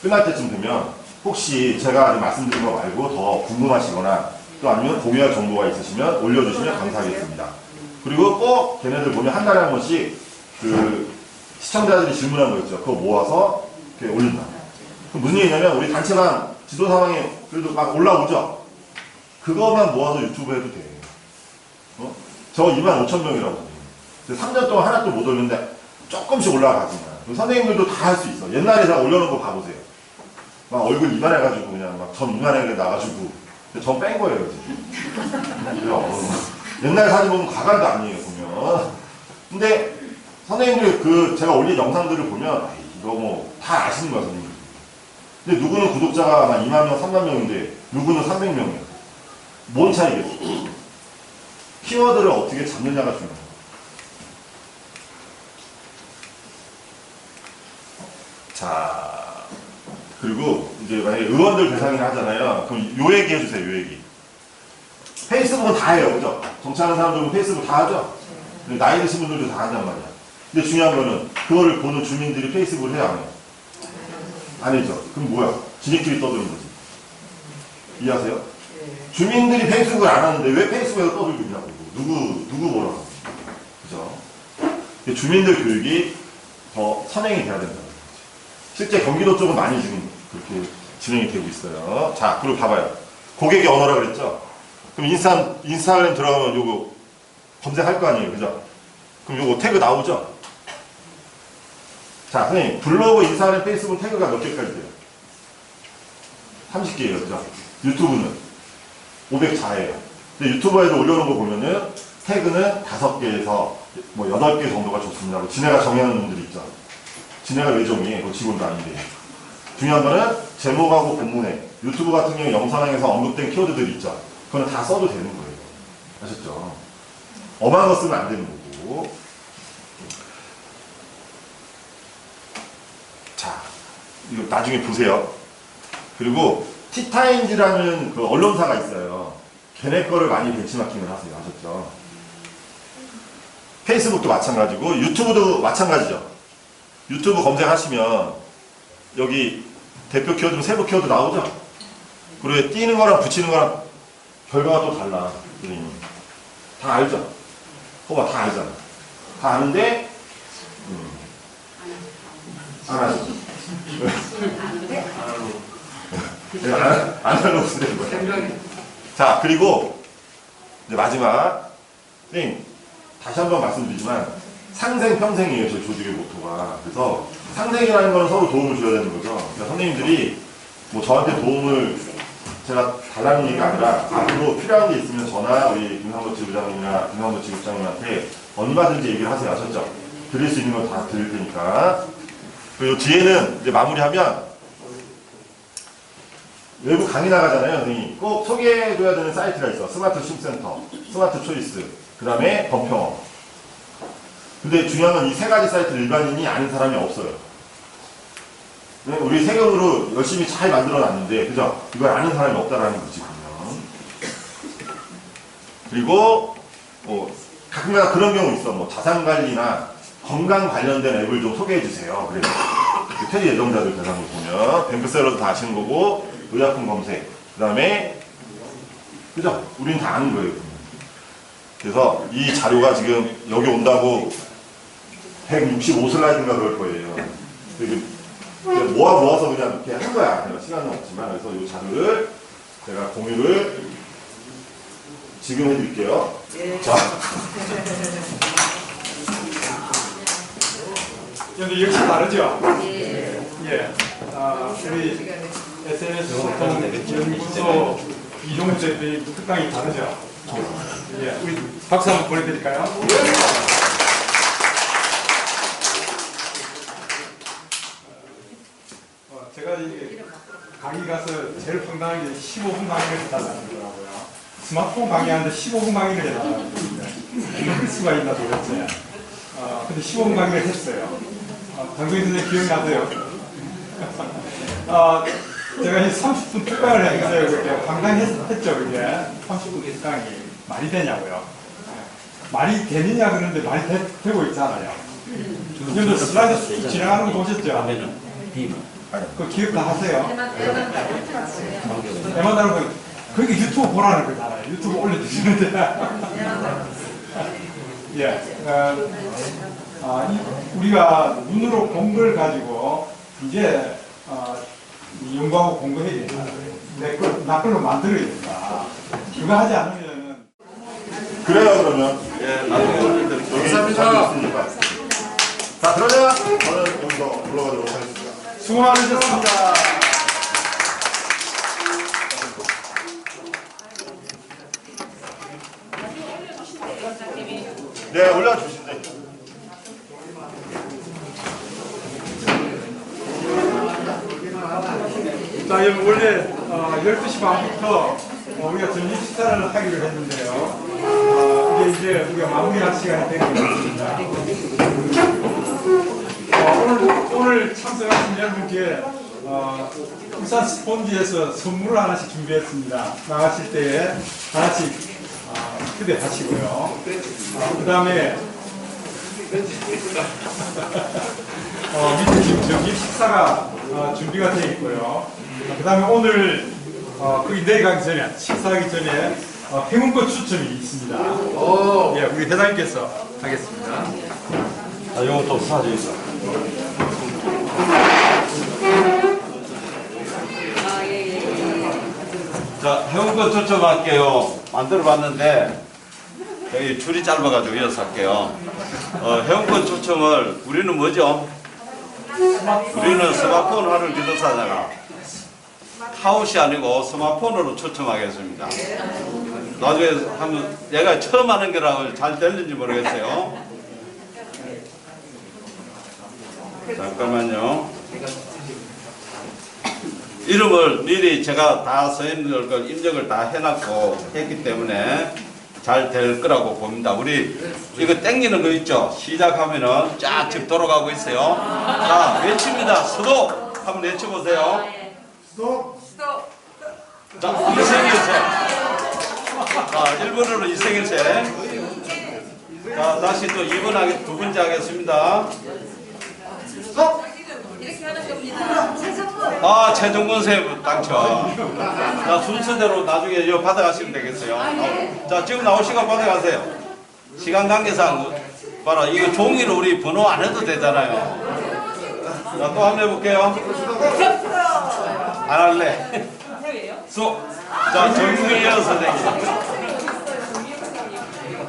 끝날 때쯤 되면 혹시 제가 아직 말씀드린 거 말고 더 궁금하시거나 또 아니면 공유할 정보가 있으시면 올려주시면 감사하겠습니다. 그리고 꼭 걔네들 보면 한 달에 한 번씩 그 시청자들이 질문한 거 있죠. 그거 모아서 이렇게 올린다. 그럼 무슨 얘기냐면 우리 단체방 지도 상황에 그래도 막 올라오죠? 그거만 모아서 유튜브 해도 돼. 저 25,000명이라고. 3년 동안 하나도 못 올렸는데 조금씩 올라가지만. 선생님들도 다 할 수 있어. 옛날에 다 올려놓은 거 봐보세요. 막 얼굴 이만해가지고 그냥 막 점 이만하게 나가지고. 점 뺀 거예요, 지금. 옛날 사진 보면 가관도 아니에요, 보면. 근데 선생님들 그 제가 올린 영상들을 보면 이거 뭐 다 아시는 거야, 선생님. 근데 누구는 구독자가 한 2만 명, 3만 명인데 누구는 300명이야. 뭔 차이겠어? 키워드를 어떻게 잡느냐가 중요해요. 자, 그리고 이제 만약에 의원들 대상이라 하잖아요. 그럼 요 얘기 해주세요, 요 얘기. 페이스북은 다 해요, 그죠? 정치하는 사람들은 페이스북 다 하죠? 나이 드신 분들도 다 한단 말이야. 근데 중요한 거는 그거를 보는 주민들이 페이스북을 해야 안 해요? 안 해죠. 그럼 뭐야? 지네끼리 떠드는 거지. 이해하세요? 주민들이 페이스북을 안 하는데 왜 페이스북에서 떠들고 있냐고. 누구 뭐라고. 그죠? 주민들 교육이 더 선행이 돼야 된다는 거지. 실제 경기도 쪽은 많이 지금 그렇게 진행이 되고 있어요. 자, 그리고 봐봐요. 고객의 언어라 그랬죠? 그럼 인스타그램 들어가면 요거 검색할 거 아니에요. 그죠? 그럼 요거 태그 나오죠? 자, 선생님. 블로그, 인스타그램, 페이스북 태그가 몇 개까지 돼요? 30개예요. 그죠? 유튜브는 504예요. 근데 유튜버에도 올려놓은 거 보면은 태그는 5개에서 뭐 8개 정도가 좋습니다. 지네가 정의하는 놈들이 있죠. 지네가 왜 정의해? 그 직원도 아닌데. 중요한 거는 제목하고 본문에 유튜브 같은 경우 영상에서 언급된 키워드들이 있죠. 그거는 다 써도 되는 거예요. 아셨죠? 엄한 거 쓰면 안 되는 거고. 자, 이거 나중에 보세요. 그리고 티타임즈라는 그 언론사가 있어요. 걔네 거를 많이 벤치마킹을 하세요. 아셨죠? 페이스북도 마찬가지고 유튜브도 마찬가지죠. 유튜브 검색하시면 여기 대표 키워드, 세부 키워드 나오죠? 그리고 띄는 거랑 붙이는 거랑 결과가 또 달라. 다 알죠? 거봐, 다 알잖아. 다 아는데 안 하죠. 안 하려고 쓰는 거야. 자, 그리고 이제 마지막 다시 한번 말씀드리지만 상생 평생이에요. 저희 조직의 모토가. 그래서 상생이라는 거는 서로 도움을 줘야 되는 거죠. 그러니까 선생님들이 뭐 저한테 도움을 제가 달라는 얘기가 아니라 앞으로 필요한 게 있으면 저나 우리 김상도 지부장님이나 김상도 지국장님한테 언제든지 얘기를 하세요. 아셨죠? 드릴 수 있는 건 다 드릴 테니까. 그리고 뒤에는 이제 마무리하면 외부 강의 나가잖아요. 선생님. 꼭 소개해줘야 되는 사이트가 있어. 스마트 쉼센터, 스마트 초이스, 그 다음에 범평업. 근데 중요한 건 이 세 가지 사이트를 일반인이 아는 사람이 없어요. 우리 세금으로 열심히 잘 만들어 놨는데, 그죠? 이걸 아는 사람이 없다라는 거지, 그러면. 그리고, 가끔가다 그런 경우 있어. 뭐, 자산관리나 건강 관련된 앱을 좀 소개해 주세요. 그래서, 퇴직 예정자들 대상으로 보면, 뱅크셀러도 다 아시는 거고, 의약품 검색, 그 다음에, 그죠? 우린 다 아는 거예요. 그래서 이 자료가 지금 여기 온다고 165슬라이드인가 그럴 거예요. 모아서 그냥 이렇게 한 거야. 내가 시간은 없지만. 그래서 이 자료를 제가 공유를 지금 해드릴게요. 예. 자. 근데 역시 다르죠? 예. 우리 SNS 소통 연구소 이종우 대표님 특강이 다르죠? 예. 우리 박수 한번 보내드릴까요? 제가 이게 강의 가서 제일 황당한 게 15분 강의를 해달라는 거라고요. 스마트폰 강의하는데 15분 강의를 해달라는 거예요. 이럴 수가 있나 도대체. 근데 15분 강의를 했어요. 강동희 선생님 기억나세요? 제가 이 30분 특강을 했는데 그렇게 황당했죠, 그게. 30분 특강이. 말이 되냐고요. 말이 되느냐 그러는데 말이 되고 있잖아요. 여러분들 슬라이드 쭉 지나가는 거 보셨죠? 그 기억 다 하세요? 애만다는 거, 그게 유튜브 보라는 거잖아요. 유튜브 올려주시는데. 예. 우리가 눈으로 본 걸 가지고 이제 연구하고 공부해야 된다. 나 걸로 만들어야 된다. 그거 하지 않으면. 그래요, 그러면. 예, 나중에 감사합니다. 자, 그러면 저는 여기서 물러가도록 하겠습니다. 수고 많으셨습니다. 네, 올려주시죠. 자, 여러분 원래 12시 반부터 우리가 점심 식사를 하기로 했는데요. 이제 우리가 마무리할 시간이 되고 있습니다. 오늘 참석하신 여러분께 울산 스폰지에서 선물을 하나씩 준비했습니다. 나가실 때에 하나씩 휴대하시고요. 그 다음에 밑에 지금 점심 식사가 준비가 되어 있고요. 그 다음에 오늘 거기 내려가기 전에 식사하기 전에 행운권 추첨이 있습니다. 예, 우리 대장님께서 하겠습니다. 이거 좀 사주세요. 자, 회원권 추첨할게요. 만들어 봤는데 여기 줄이 짧아가지고 이어서 할게요. 회원권 추첨을 우리는 뭐죠? 우리는 스마트폰 하는 지도사잖아. 타웃이 아니고 스마트폰으로 추첨하겠습니다. 나중에 한번 내가 처음 하는 거라고 잘 되는지 모르겠어요. 잠깐만요. 이름을 미리 제가 다 서인들 걸 입력을 다 해놨고 했기 때문에 잘 될 거라고 봅니다. 우리 이거 땡기는 거 있죠? 시작하면은 쫙 지금 돌아가고 있어요. 자, 외칩니다. 수도 한번 외쳐보세요. 스톱. 자, 이생일체. 자, 1번으로 이생일체. 자, 다시 또 2번 두 번째 하겠습니다. 이렇게 하는 겁니다. 아, 최종권 쌤 당첨. 자, 순서대로 나중에 이거 받아가시면 되겠어요. 자, 지금 나올 시간 받아가세요. 시간 관계상, 봐라, 이거 종이로 우리 번호 안 해도 되잖아요. 자, 또 한번 해볼게요. 안 할래. 자, 정규현 선생님.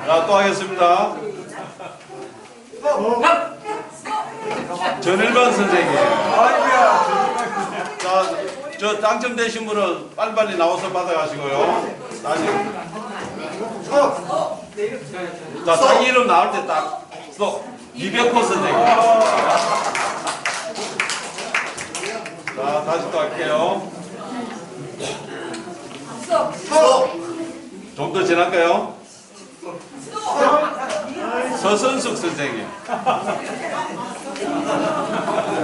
자, 또 하겠습니다. 전일반 선생님. 자, 저 당첨되신 분은 빨리빨리 나와서 받아가시고요. 다시. 자, 자기 이름 나올 때 딱. 이백호 선생님. 자, 다시 또 할게요. 좀 더 지날까요? 서선숙 선생님.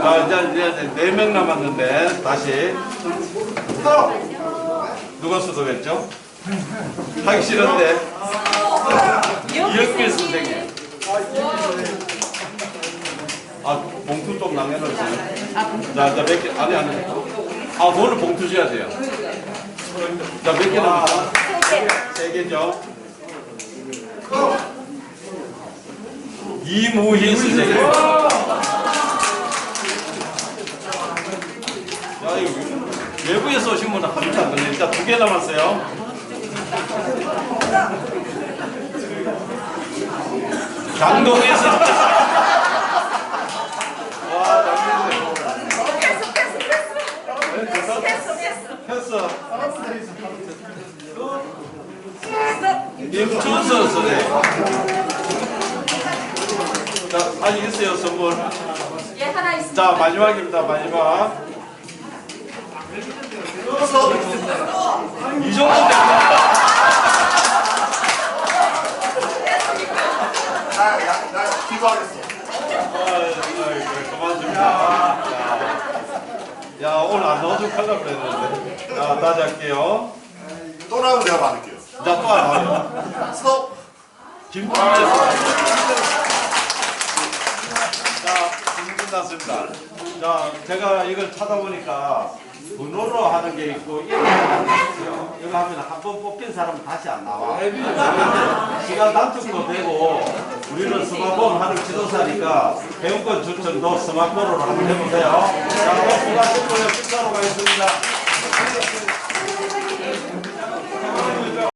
자, 이제 4명 남았는데, 다시. 누가 수도했죠? 하기 싫은데. 이혁필 선생님. 아, 봉투 좀 남겨놓으세요. 자, 몇 개, 아니. 아, 돈을 봉투 줘야 돼요. 자, 몇 개 남았죠? 3개죠. 이무희 선생님. 야, 이거 외부에서 오신 분은 한 명 안 걸려요. 일단 2개 남았어요. 장동희 선생님. 와, 장동희. 했어. 임춘서 선생님. 자, 아직 있어요, 선물. 예, 하나 있습니다. 자, 마지막입니다, 마지막. 이 정도 됩니다. 나 기도하겠어. 그만 줍니다. 야, 오늘 안 넣어준 칼라 그랬는데. 자, 다시 할게요. 또 나오면 내가 받을게요. 자, 또 하나. 스톱. 김준재. 자, 질문 끝났습니다. 자, 제가 이걸 찾아보니까 번호로 하는 게 있고 이렇게 하는 게 있어요. 이거 하면 한 번 뽑힌 사람은 다시 안 나와. 시간 단축도 되고 우리는 스마트폰 하는 지도사니까 배움권 추천도 스마트폰으로 한번 해보세요. 자, 수고하셨고요. 식사로 가겠습니다.